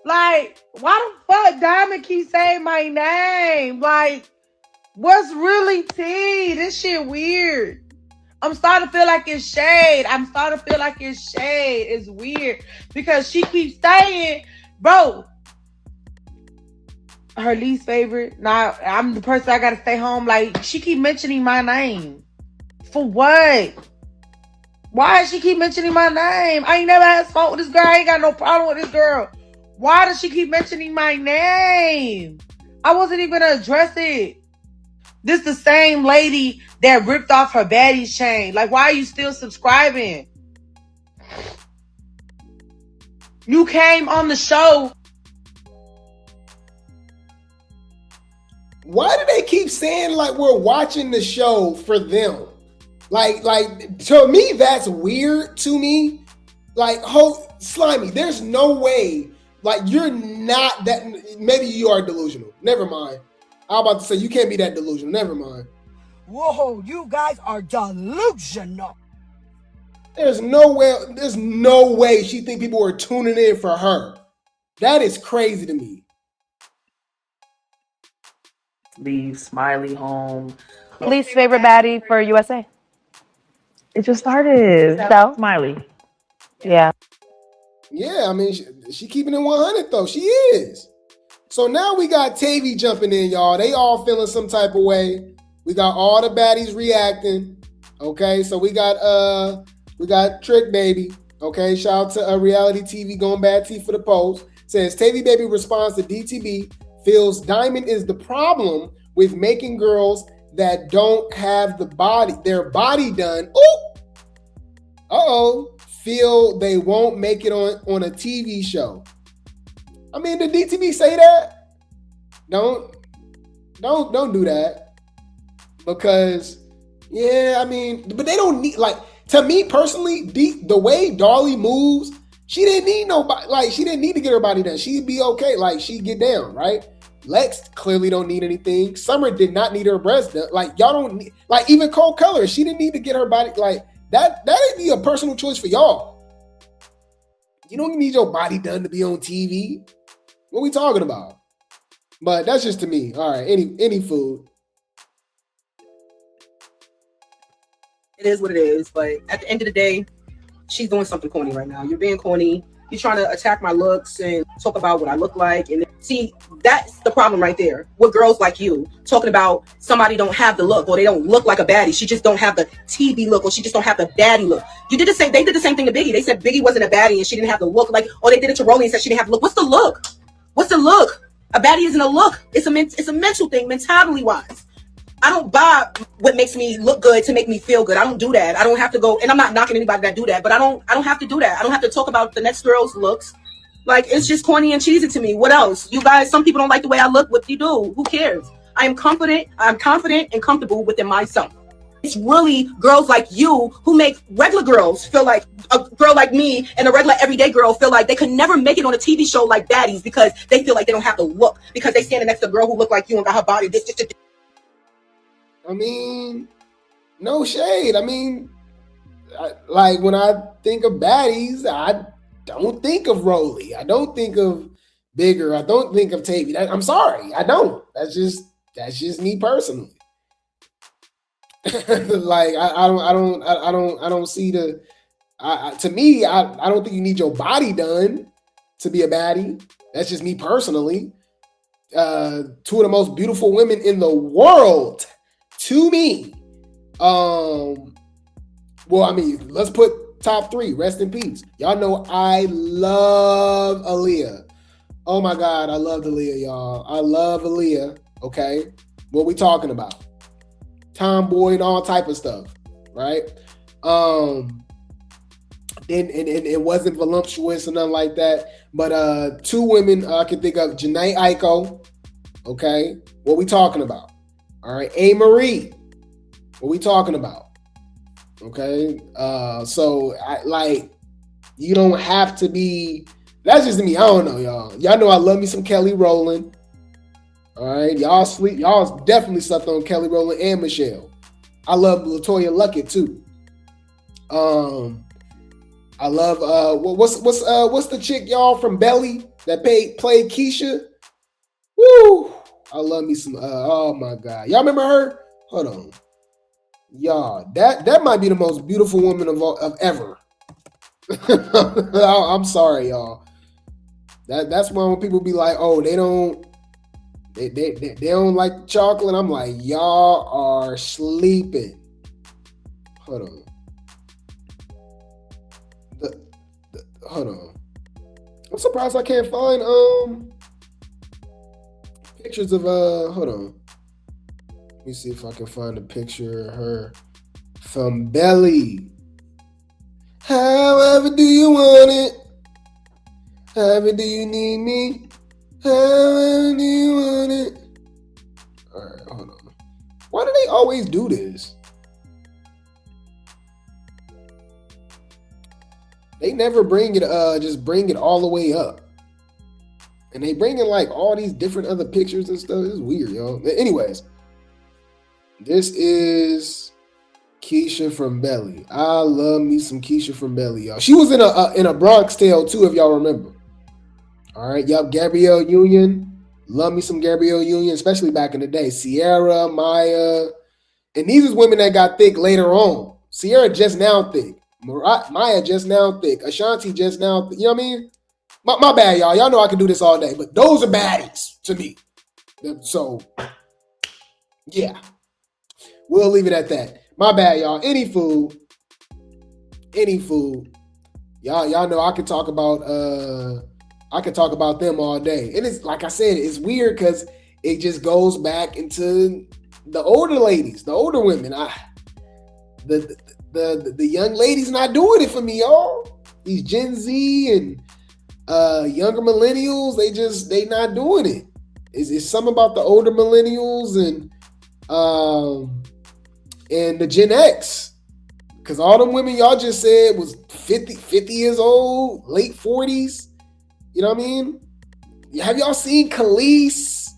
Like, why the fuck Diamond keep saying my name? Like, what's really tea? This shit weird. I'm starting to feel like it's shade. It's weird because she keeps saying, bro, her least favorite. Now I'm the person I gotta stay home. Like, she keep mentioning my name. For what? Why does she keep mentioning my name? I ain't never had smoke with this girl. I ain't got no problem with this girl. Why does she keep mentioning my name? I wasn't even gonna address it. This the same lady that ripped off her Baddies chain. Like, why are you still subscribing? You came on the show. Why do they keep saying like we're watching the show for them? Like to me, that's weird to me. Like, Slimy, there's no way. Like, you're not that. Maybe you are delusional. Never mind. I'm about to say you can't be that delusional. Never mind. Whoa, you guys are delusional. There's no way she think people are tuning in for her. That is crazy to me. Leave Smiley home. Least favorite baddie for USA? It just started. So? Smiley. Yeah. Yeah, I mean, she keeping it 100 though. She is. So now we got Tavy jumping in, y'all. They all feeling some type of way. We got all the baddies reacting. Okay, so we got Trick Baby. Okay, shout out to reality TV going bad tea for the post. Says Tavy Baby responds to DTB, feels Diamond is the problem with making girls that don't have their body done. Feel they won't make it on a TV show. I mean, did DTV say that? Don't do that. Because, yeah, I mean, but they don't need, like, to me personally, the way Darlie moves, she didn't need nobody, like, she didn't need to get her body done. She'd be okay, like, she'd get down, right? Lex clearly don't need anything. Summer did not need her breast done. Like, y'all don't need, like, even Cole Color, she didn't need to get her body, like, that'd be a personal choice for y'all. You don't need your body done to be on TV. What we talking about? But that's just to me. All right, any food. It is what it is, but at the end of the day, she's doing something corny right now. You're being corny. You're trying to attack my looks and talk about what I look like. And see, that's the problem right there with girls like you talking about somebody don't have the look or they don't look like a baddie. She just don't have the TV look or she just don't have the baddie look. They did the same thing to Biggie. They said Biggie wasn't a baddie and she didn't have the look. Like, or they did it to Rollie and said she didn't have the look. What's the look? What's the look? A baddie isn't a look. It's a mental thing, mentality wise. I don't buy what makes me look good to make me feel good. I don't do that. I don't have to go, and I'm not knocking anybody that do that, but I don't have to do that. I don't have to talk about the next girl's looks. Like, it's just corny and cheesy to me. What else? You guys, some people don't like the way I look. What do you do? Who cares? I'm confident and comfortable within myself. It's really girls like you who make regular girls feel like a girl like me and a regular everyday girl feel like they could never make it on a TV show like Baddies because they feel like they don't have the look because they standing next to a girl who look like you and got her body this. I mean, no shade. I mean, like when I think of baddies, I don't think of Rollie. I don't think of Bigger. I don't think of Tavy. I'm sorry, I don't. That's just me personally. Like I don't see the. To me, I don't think you need your body done to be a baddie. That's just me personally. Two of the most beautiful women in the world. To me, well, I mean, let's put top 3. Rest in peace. Y'all know I love Aaliyah. Oh my God, I love Aaliyah, y'all. I love Aaliyah. Okay, what we talking about? Tomboy and all type of stuff, right? And it wasn't voluptuous or nothing like that. But 2 women I can think of: Janae Aiko. Okay, what we talking about? All right, A. Marie, what we talking about? Okay, so you don't have to be. That's just me. I don't know, y'all. Y'all know I love me some Kelly Rowland. All right, y'all definitely slept on Kelly Rowland and Michelle. I love LaToya Luckett too. I love what's the chick y'all from Belly that played Keisha? Woo! I love me some. Oh my God, y'all remember her? Hold on, y'all. That might be the most beautiful woman of ever. I'm sorry, y'all. That's why when people be like, oh, they don't like chocolate. I'm like, y'all are sleeping. Hold on. Hold on. I'm surprised I can't find pictures of hold on. Let me see if I can find a picture of her from Belly. However do you want it? However do you need me? However do you want it? Alright, hold on. Why do they always do this? They never bring it, just bring it all the way up. And they bring in like all these different other pictures and stuff. It's weird, y'all. Anyways, this is Keisha from Belly. I love me some Keisha from Belly, y'all. She was in a Bronx Tale too, if y'all remember. All right, yup, Gabrielle Union. Love me some Gabrielle Union, especially back in the day. Sierra, Maya. And these is women that got thick later on. Sierra just now thick. Maya just now thick. Ashanti just now thick. You know what I mean? My bad, y'all. Y'all know I can do this all day. But those are baddies to me. So, yeah. We'll leave it at that. My bad, y'all. Any food. Y'all know I could talk about them all day. And it's like I said, it's weird because it just goes back into the older ladies, the older women. The young ladies not doing it for me, y'all. These Gen Z and younger millennials, they not doing it. It's something about the older millennials and the Gen X. Because all them women y'all just said was 50 years old, late 40s. You know what I mean? Have y'all seen Khalees?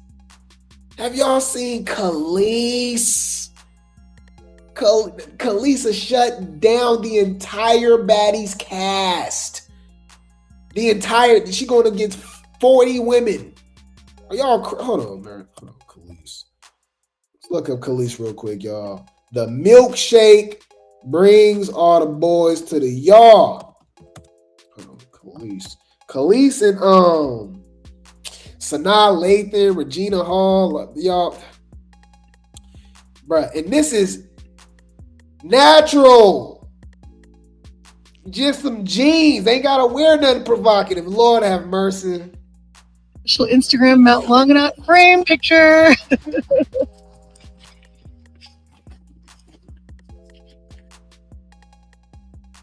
Khalees shut down the entire Baddies cast. She going against 40 women. Are y'all, hold on, man. Hold on, Khalees. Let's look up Khalees real quick, y'all. The milkshake brings all the boys to the yard. Hold on, Khalees and Sanaa Lathan, Regina Hall, y'all. Bruh, and this is natural. Just some jeans. Ain't gotta wear nothing provocative. Lord have mercy. Instagram melt long enough frame picture.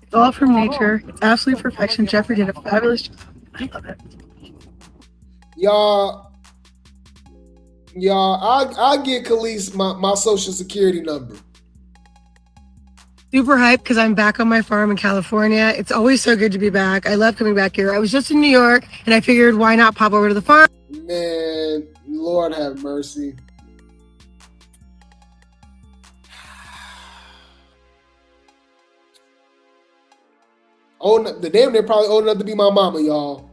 It's all from nature. It's absolute perfection. Jeffrey did a fabulous job. I love it. Y'all, I'll get Khalees my social security number. Super hyped because I'm back on my farm in California. It's always so good to be back. I love coming back here. I was just in New York and I figured why not pop over to the farm. Man, Lord have mercy. The damn near probably old enough to be my mama, y'all.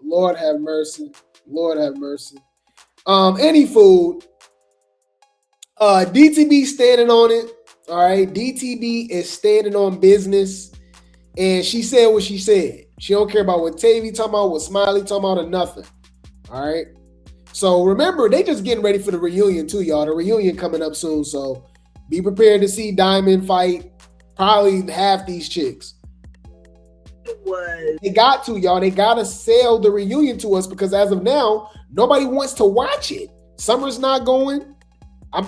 Lord have mercy. Lord have mercy. Any food. DTB standing on it. All right. DTB is standing on business. And she said what she said. She don't care about what Tavy talking about, what Smiley talking about, or nothing. All right. So remember, they just getting ready for the reunion too, y'all. The reunion coming up soon. So be prepared to see Diamond fight probably half these chicks. They got to, y'all. They got to sell the reunion to us because as of now, nobody wants to watch it. Summer's not going.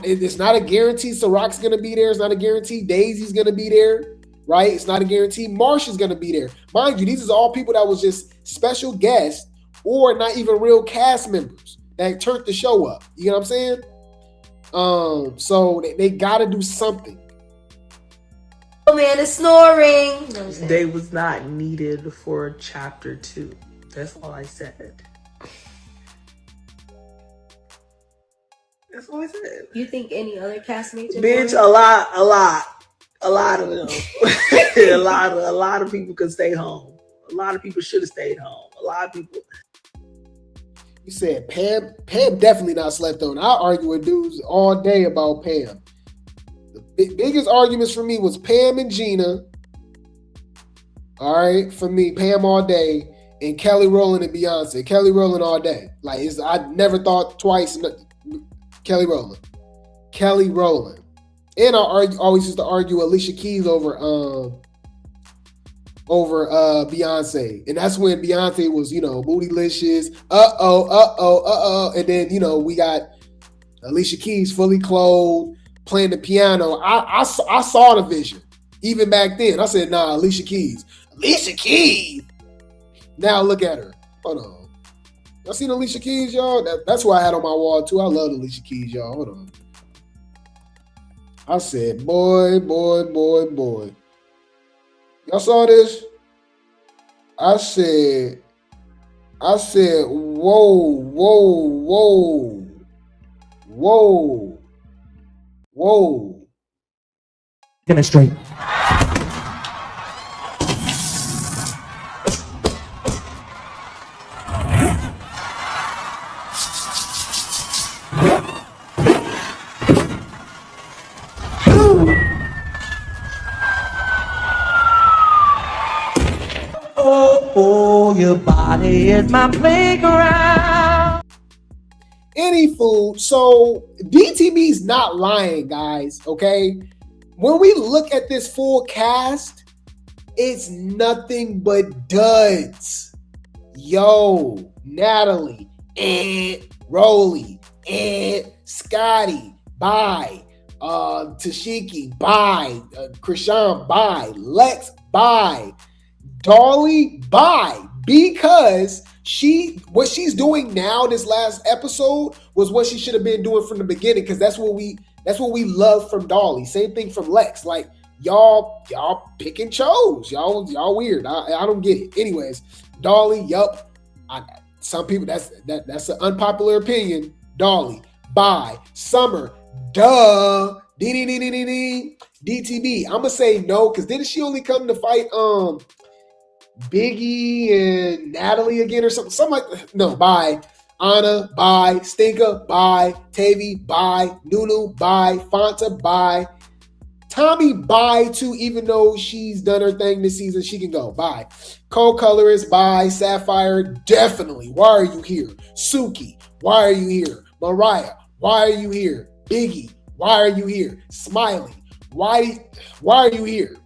It's not a guarantee. Ciroc's going to be there. It's not a guarantee. Daisy's going to be there, right? It's not a guarantee. Marsha's going to be there. Mind you, these are all people that was just special guests or not even real cast members that turned the show up. You know what I'm saying? So they got to do something. Oh man is snoring. They was not needed for chapter 2. That's all I said. That's all I said. You think any other castmates? Bitch, a lot of them. a lot of people could stay home. A lot of people should have stayed home. A lot of people. You said Pam. Pam definitely not slept on. I argue with dudes all day about Pam. The biggest arguments for me was Pam and Gina. All right, for me, Pam all day, and Kelly Rowland and Beyonce. Kelly Rowland all day. Like I never thought twice. Kelly Rowland. And I always used to argue Alicia Keys over Beyonce. And that's when Beyonce was, bootylicious. And then, we got Alicia Keys fully clothed, playing the piano. I saw the vision. Even back then. I said, nah, Alicia Keys. Now look at her. Hold on. Y'all seen Alicia Keys, y'all? That's what I had on my wall, too. I love Alicia Keys, y'all. Hold on. I said, boy. Y'all saw this? I said, whoa. Get it straight. Oh, your body is my playground. Any food. So DTB's not lying, guys. Okay. When we look at this full cast, it's nothing but duds. Yo, Natalie, Rollie, Scotty, bye. Tashiki, bye. Krishan, bye. Lex, bye. Dolly, bye. Because what she's doing now, this last episode, was what she should have been doing from the beginning. Because that's what we love from Dolly. Same thing from Lex. Like y'all pick and chose. Y'all weird. I don't get it. Anyways, Dolly, yup. Some people that's an unpopular opinion. Dolly, bye. Summer, duh. DTB. I'm gonna say no, because didn't she only come to fight Biggie and Natalie again or something? Something like no, bye. Anna, bye. Stinker, bye. Tavy, bye. Nunu, bye. Fanta, bye. Tommie, bye too, even though she's done her thing this season, she can go. Bye. Co-colorist, bye. Sapphire, definitely. Why are you here? Suki, why are you here? Mariah, why are you here? Biggie, why are you here? Smiley, why are you here?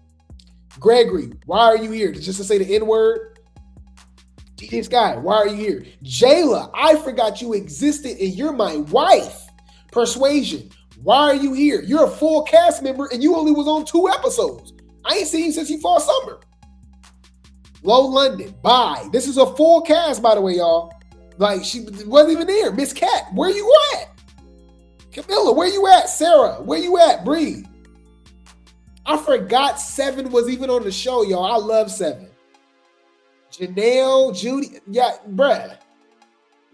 Gregory, why are you here? Just to say the N-word? DJ Sky, why are you here? Jayla, I forgot you existed and you're my wife. Persuasion, why are you here? You're a full cast member and you only was on 2 episodes. I ain't seen you since you fought Summer. Low London, bye. This is a full cast, by the way, y'all. Like, she wasn't even there. Miss Cat, where you at? Camilla, where you at? Sarah, where you at? Bree. I forgot 7 was even on the show, y'all. I love 7. Janelle, Judy, yeah, bruh.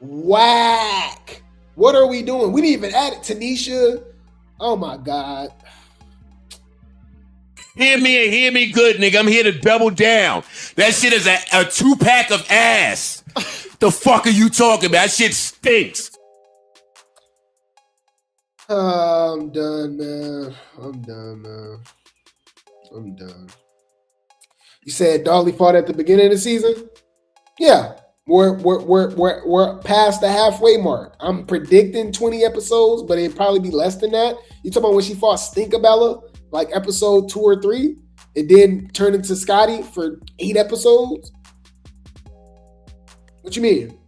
Whack. What are we doing? We didn't even add it. Tanisha. Oh my God. Hear me and hear me good, nigga. I'm here to double down. That shit is a 2-pack of ass. The fuck are you talking about? That shit stinks. I'm done, man. I'm done. You said Dolly fought at the beginning of the season? Yeah. We're past the halfway mark. I'm predicting 20 episodes, but it'd probably be less than that. You talking about when she fought Stinkabella, like episode 2 or 3? It then turned into Scotty for 8 episodes? What you mean?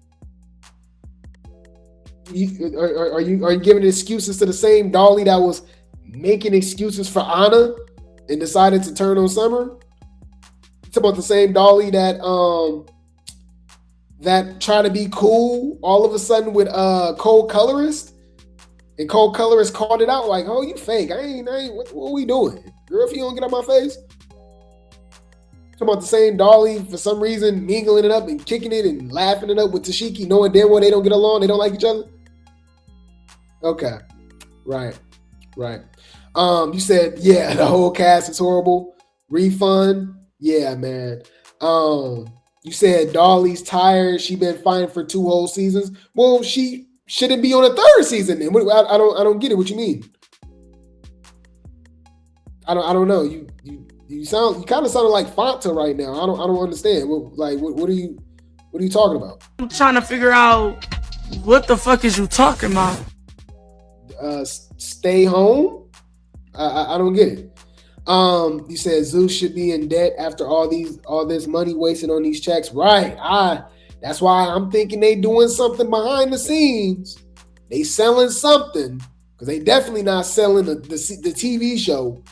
Are you giving excuses to the same Dolly that was making excuses for Anna and decided to turn on Summer? You talking about the same Dolly that that try to be cool all of a sudden with cold colorist And Cold Colorist called it out like, oh, you fake. I ain't what we doing? Girl, if you don't get out my face. Talking about the same Dolly, for some reason, mingling it up and kicking it and laughing it up with Tashiki, knowing damn well they don't get along, they don't like each other. Okay. Right. You said, yeah, the whole cast is horrible. Refund. Yeah, man. You said Dolly's tired. She been fighting for 2 whole seasons. Well, she shouldn't be on a 3rd season then. I don't get it. What you mean? I don't know. You kind of sounded like Fanta right now. I don't understand. What are you talking about? I'm trying to figure out what the fuck is you talking about? Stay home. I don't get it. You said Zeus should be in debt after all this money wasted on these checks. Right. That's why I'm thinking they doing something behind the scenes. They selling something because they definitely not selling the TV show.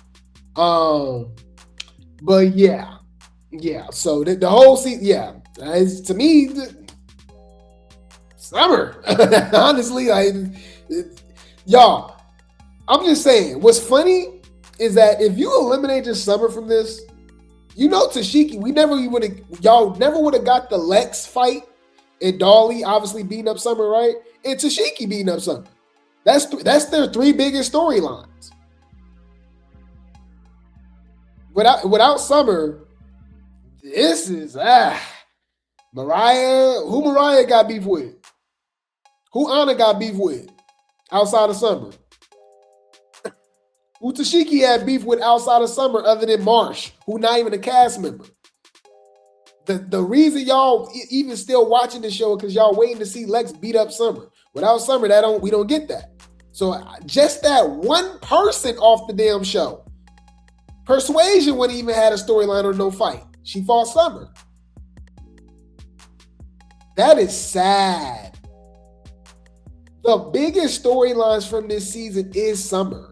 But yeah. So the whole season, yeah, to me, summer. Honestly, y'all, I'm just saying. What's funny is that if you eliminate just Summer from this, you know Tashiki, y'all never would have got the Lex fight and Dolly obviously beating up Summer, right? And Tashiki beating up Summer. That's their 3 biggest storylines. Without Summer, this is Mariah. Who Mariah got beef with? Who Anna got beef with outside of Summer? Who Tashiki had beef with outside of Summer other than Marsh, who not even a cast member? The reason y'all even still watching the show because y'all waiting to see Lex beat up Summer. Without Summer, we don't get that. So just that one person off the damn show. Persuasion wouldn't even had a storyline or no fight. She fought Summer. That is sad. The biggest storylines from this season is Summer.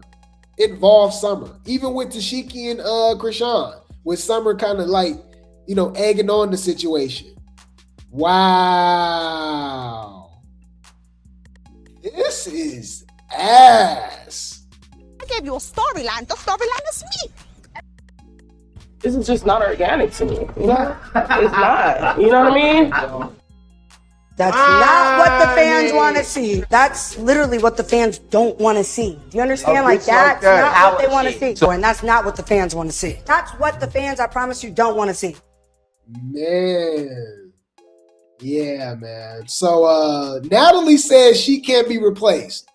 Involves Summer. Even with Tashiki and Krishan, with Summer kind of egging on the situation. Wow. This is ass. I gave you a storyline. The storyline is me. This is just not organic to me. You know? It's not. You know what I mean? That's not what the fans want to see. That's literally what the fans don't want to see. Do you understand? That's not what they want to see. And that's not what the fans want to see. That's what the fans, I promise you, don't want to see. Man. Yeah, man. So Natalie says she can't be replaced.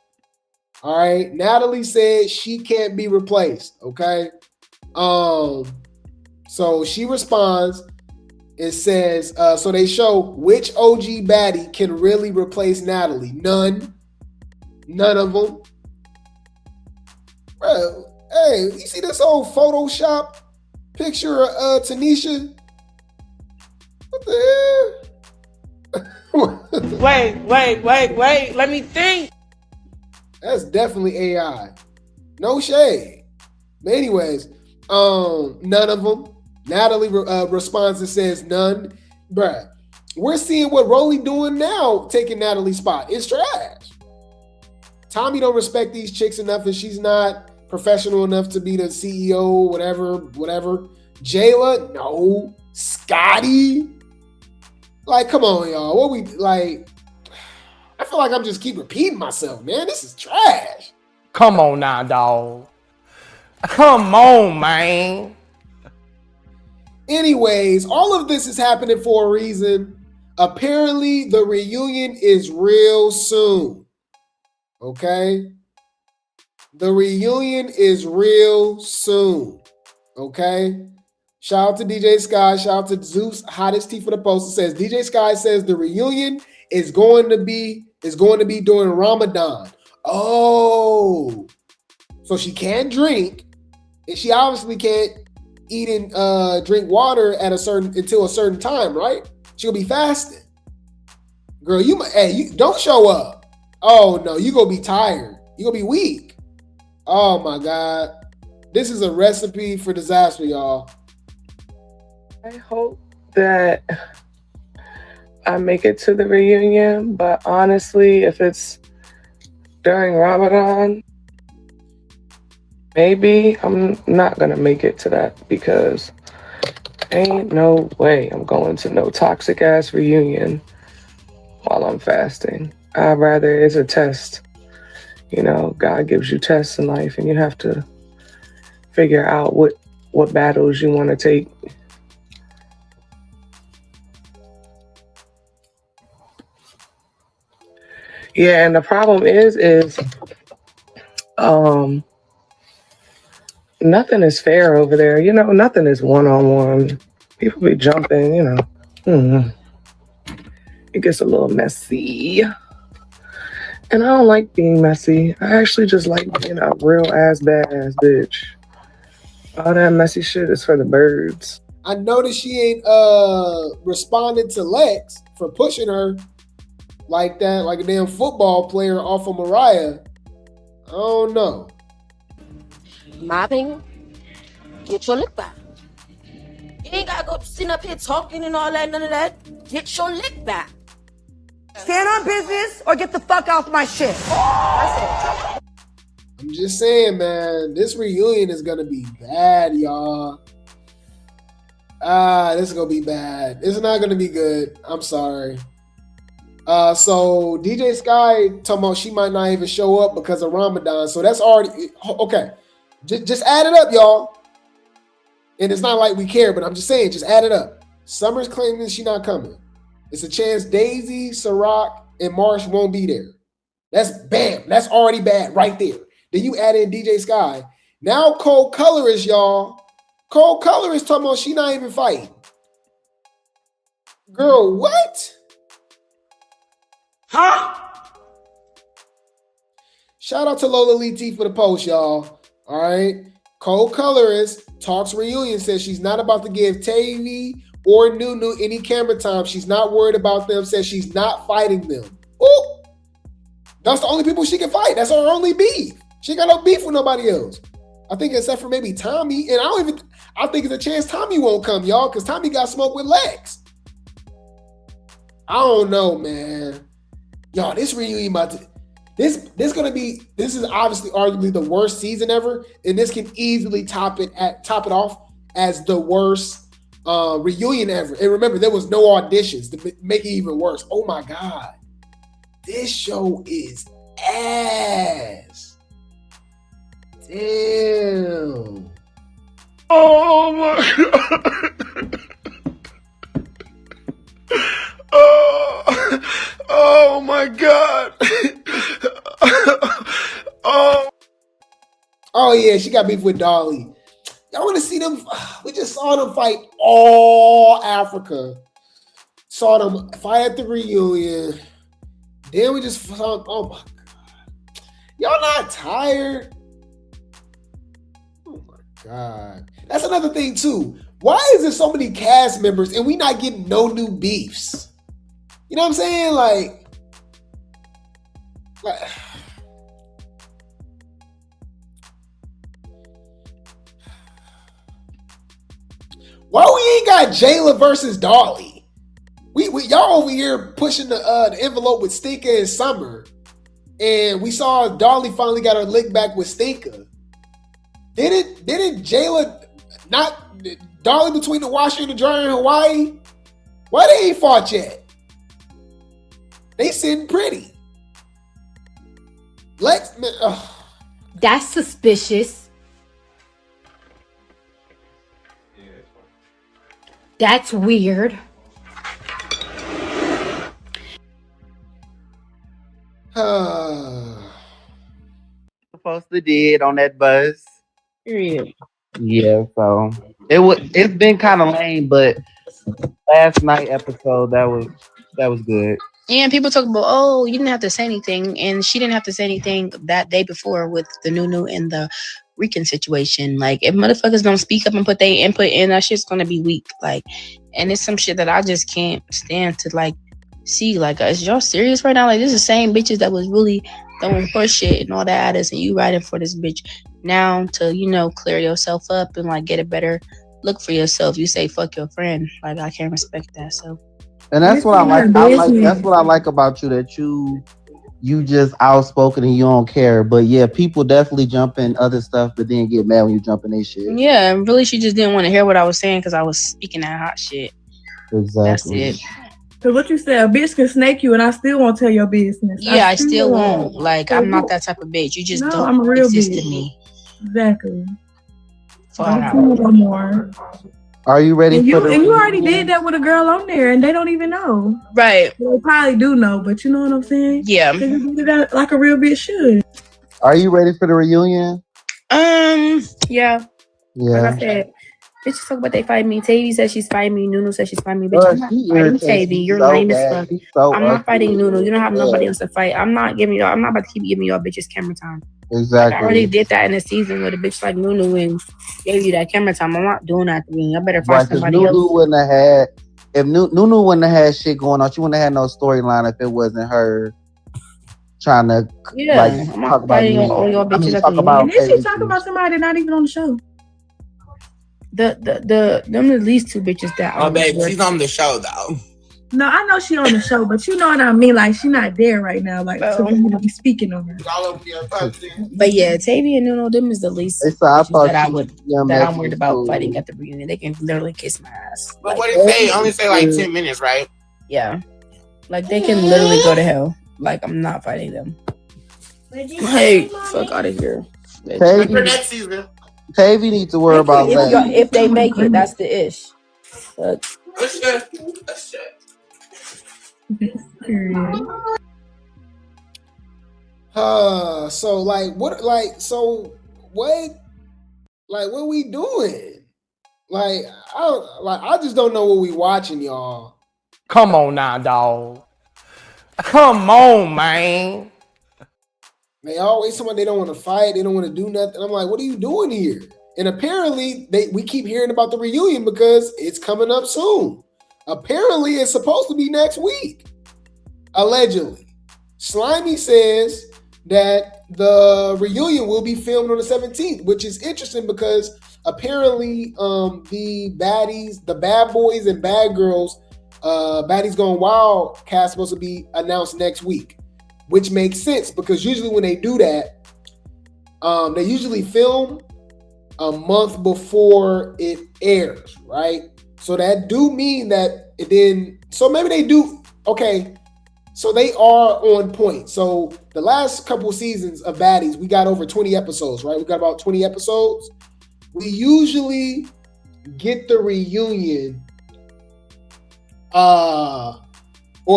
All right. Natalie said she can't be replaced. Okay. So she responds. It says, so they show which OG baddie can really replace Natalie. None of them. Bro, hey, you see this old Photoshop picture of Tanisha? What the hell? Wait. Let me think. That's definitely AI. No shade. But anyways, none of them. Natalie responds and says none. Bruh, we're seeing what Rollie doing now, taking Natalie's spot. It's trash. Tommie don't respect these chicks enough and she's not professional enough to be the CEO, whatever. Jayla, no. Scotty. Come on, y'all. What we I feel like I'm just keep repeating myself, man. This is trash. Come on now, dog. Come on, man. Anyways, all of this is happening for a reason. Apparently, the reunion is real soon. Okay? The reunion is real soon. Okay? Shout out to DJ Sky. Shout out to Zeus, hottest tea for the post. It says DJ Sky says the reunion is going to be during Ramadan. Oh, so she can't drink, and she obviously can't eat and drink water until a certain time, right? She'll be fasting. Girl, you don't show up. Oh no, you gonna be tired. You gonna be weak. Oh my God, this is a recipe for disaster, y'all. I hope that I make it to the reunion, but honestly, if it's during Ramadan, maybe I'm not gonna make it to that because ain't no way I'm going to no toxic ass reunion while I'm fasting. I'd rather it's a test. You know, God gives you tests in life and you have to figure out what battles you want to take. Yeah, and the problem is nothing is fair over there. You know, nothing is one-on-one. People be jumping, you know. It gets a little messy. And I don't like being messy. I actually just like being a real ass badass bitch. All that messy shit is for the birds. I noticed she ain't responded to Lex for pushing her like that, like a damn football player off of Mariah. I don't know. My opinion, get your lick back. You ain't gotta go sitting up here talking and all that, none of that. Get your lick back. Stand on business or get the fuck off my shit. That's it. I'm just saying, man, this reunion is gonna be bad, y'all. This is gonna be bad. It's not gonna be good. I'm sorry. So DJ Sky talking about she might not even show up because of Ramadan. So that's already okay. Just add it up, y'all. And it's not like we care, but I'm just saying, just add it up. Summer's claiming she not coming. It's a chance Daisy, Ciroc, and Marsh won't be there. That's bam. That's already bad right there. Then you add in DJ Sky. Now Cold Colorist, y'all. Cold Colorist talking about she not even fighting. Girl, what? Huh? Shout out to Lola Lee T for the post, y'all. All right. Cold Colorist talks reunion, says she's not about to give Tavy or Nunu any camera time. She's not worried about them, says she's not fighting them. Ooh. That's the only people she can fight. That's her only beef. She got no beef with nobody else. I think except for maybe Tommie. And I think it's a chance Tommie won't come, y'all, because Tommie got smoked with Lex. I don't know, man. Y'all, this reunion about to, this is obviously arguably the worst season ever, and this can easily top it off as the worst reunion ever. And remember, there was no auditions to make it even worse. Oh my God. This show is ass. Damn. Oh my God. Oh my God. Oh yeah, she got beef with Dolly. Y'all want to see them? We just saw them fight all Africa. Saw them fight at the reunion. Then we just saw, oh my God. Y'all not tired? Oh my God. That's another thing too. Why is there so many cast members and we not getting no new beefs? You know what I'm saying? Like why we ain't got Jayla versus Dolly? We y'all over here pushing the envelope with Stinker and Summer, and we saw Dolly finally got her lick back with Stinker. Didn't Jayla not Dolly between the washer and the dryer in Hawaii? Why they ain't fought yet? They sitting pretty. Lex, man, That's suspicious. That's weird. Supposed to did on that bus. Period. Yeah, so it's been kind of lame, but last night episode that was good. Yeah, and people talk about, oh, you didn't have to say anything, and she didn't have to say anything that day before with the Nunu and the Rican situation. Like, if motherfuckers don't speak up and put their input in, that shit's gonna be weak. Like, and it's some shit that I just can't stand to like see. Like, is y'all serious right now? Like, this is the same bitches that was really throwing push shit and all that at us, and you riding for this bitch now to, you know, clear yourself up and like get a better look for yourself. You say fuck your friend. Like, I can't respect that. So. And that's what I like. That's what I like about you, that you you just outspoken and you don't care. But yeah, people definitely jump in other stuff, but then get mad when you jump in their shit. Yeah, really, she just didn't want to hear what I was saying because I was speaking that hot shit. Exactly. That's it. Cause what you said, a bitch can snake you, and I still won't tell your business. Yeah, I still won't. Like, I'm not that type of bitch. You just don't I'm a real exist bitch. in me. Exactly. Flat out. Don't no more. Are you ready And for you the and you already did that with a girl on there, and they don't even know. Right. They probably do know, but you know what I'm saying? Yeah. 'Cause you did that like a real bitch should. Are you ready for the reunion? Yeah. Yeah. Like I said, bitches talk about they fight me. Tavy says she's fighting me. Nunu says she's fighting me. Bitch, Bruh, I'm not she fighting irritates Tavy. me You're so lame as bad. fuck. She's so I'm not ugly. fighting Nunu. You don't have nobody Yeah. else to fight. I'm not about to keep giving y'all bitches camera time. Exactly. Like, I already did that in a season with a bitch like Nunu and gave you that camera time. I'm not doing that to me. I better find Right, because somebody Nunu else. wouldn't have had, if Nunu wouldn't have had shit going on, she wouldn't have had no storyline if it wasn't her trying to Yeah, like I'm talk not about fighting you. all y'all I mean, bitches at talk the about And then she Tavy talking too. about somebody not even on the show. Them at least two bitches that Oh, babe, she's on the show though. No, I know she on the show, but you know what I mean. Like she not there right now. Like to be speaking on her. But yeah, Tavy and Nuno, them is the least It's I bitches thought that I she- would Young that Max I'm worried was about cool. fighting at the reunion. They can literally kiss my ass. But what it say? Only say like 10 minutes, right? Yeah, like they can literally go to hell. Like I'm not fighting them. Hey, fuck out of here. For next season. Tavy needs to worry about Lex. If they make it, that's the ish. But Let's check. So like what what we doing? I just don't know what we watching, y'all. Come on now, dog. Come on, man. They always someone they don't want to fight, they don't want to do nothing. I'm like, what are you doing here? And apparently we keep hearing about the reunion because it's coming up soon. Apparently it's supposed to be next week. Allegedly. Smiley says that the reunion will be filmed on the 17th, which is interesting because apparently the baddies, the bad boys and bad girls, Baddies Gone Wild cast supposed to be announced next week, which makes sense because usually when they do that, they usually film a month before it airs, right? So that do mean that it then, so maybe they do, okay, so they are on point. So the last couple seasons of Baddies, we got over 20 episodes, right? We got about 20 episodes. We usually get the reunion, or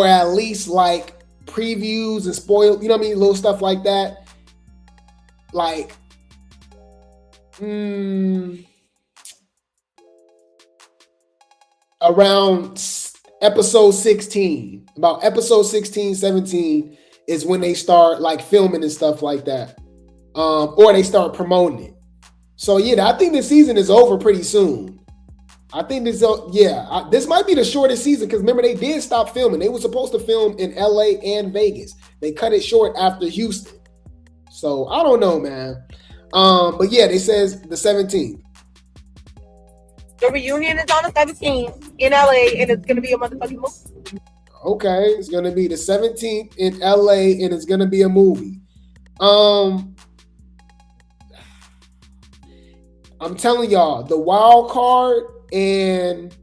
at least like previews and spoil, you know what I mean? Little stuff like that. Like, around episode 16, about episode 16, 17 is when they start like filming and stuff like that. Or they start promoting it. So yeah, I think the season is over pretty soon. I think this might be the shortest season because remember they did stop filming. They were supposed to film in LA and Vegas. They cut it short after Houston. So I don't know, man. But yeah, they says the 17th. The reunion is on the 17th in LA, and it's gonna be a motherfucking movie. Okay, it's gonna be the 17th in LA, and it's gonna be a movie. I'm telling y'all, the wild card, and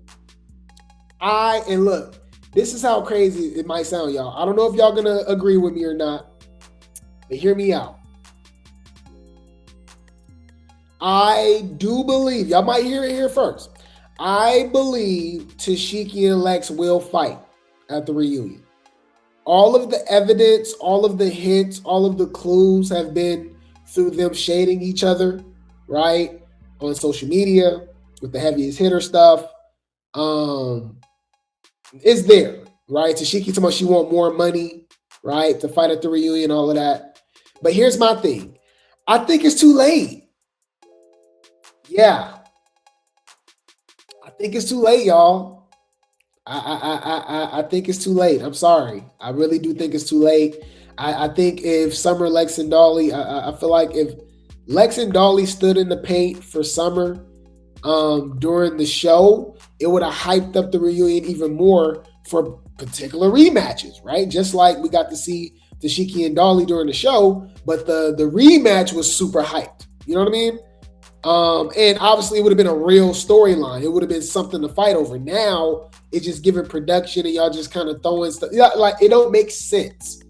look, this is how crazy it might sound, y'all. I don't know if y'all gonna agree with me or not, but hear me out. I do believe, y'all might hear it here first. I believe Tashiki and Lex will fight at the reunion. All of the evidence, all of the hints, all of the clues have been through them shading each other, right? On social media with the heaviest hitter stuff. It's there, right? Tashiki talking about she want more money, right? To fight at the reunion, all of that. But here's my thing. I think it's too late. Yeah. I think it's too late, y'all. I think it's too late. I'm sorry. I really do think it's too late. I think if Summer, Lex, and Dolly, I feel like if Lex and Dolly stood in the paint for Summer during the show, it would have hyped up the reunion even more for particular rematches, right? Just like we got to see Tashiki and Dolly during the show, but the rematch was super hyped. You know what I mean? And obviously it would have been a real storyline. It would have been something to fight over. Now it's just giving production and y'all just kind of throwing stuff. Yeah, like it don't make sense.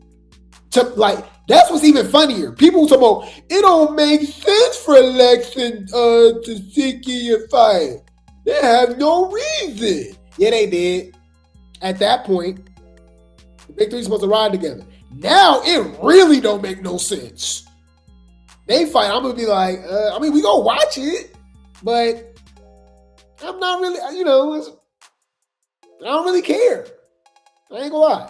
That's what's even funnier. People talk about it don't make sense for Lex and Tashiki to fight. They have no reason. Yeah, they did. At that point, the big three supposed to ride together. Now it really don't make no sense. They fight. I'm gonna be like, we gonna watch it, but I'm not really, I don't really care. I ain't gonna lie.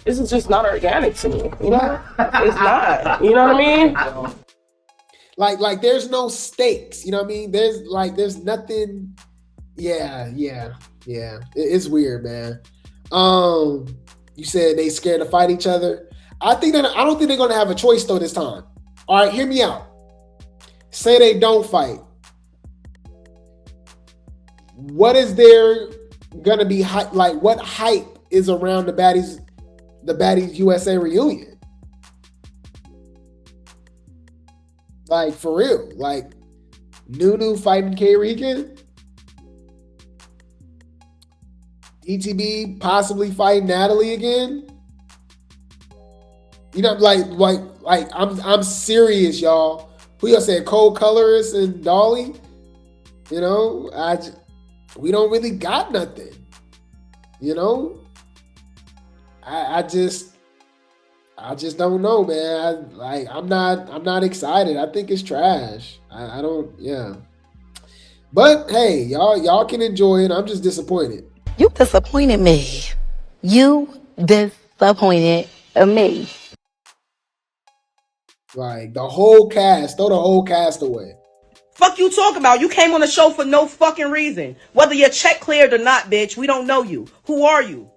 This is just not organic to me. You know, it's not. You know what I mean? Like there's no stakes. You know what I mean? There's nothing. Yeah. It's weird, man. You said they scared to fight each other. I don't think they're gonna have a choice though this time. All right, hear me out. Say they don't fight. What is there gonna be hype? Like, what hype is around the Baddies USA reunion? Like, for real. Like, Nunu fighting K-Rican? DTB possibly fighting Natalie again? You know, like I'm serious, y'all. Who y'all said? Cold Colorist and Dolly? You know, we don't really got nothing. You know, I just don't know, man. I'm not excited. I think it's trash. I don't. Yeah. But hey, y'all can enjoy it. I'm just disappointed. You disappointed me. You disappointed me. Like the whole cast, throw the whole cast away. Fuck you talking about? You came on the show for no fucking reason. Whether your check cleared or not, bitch, we don't know you. Who are you?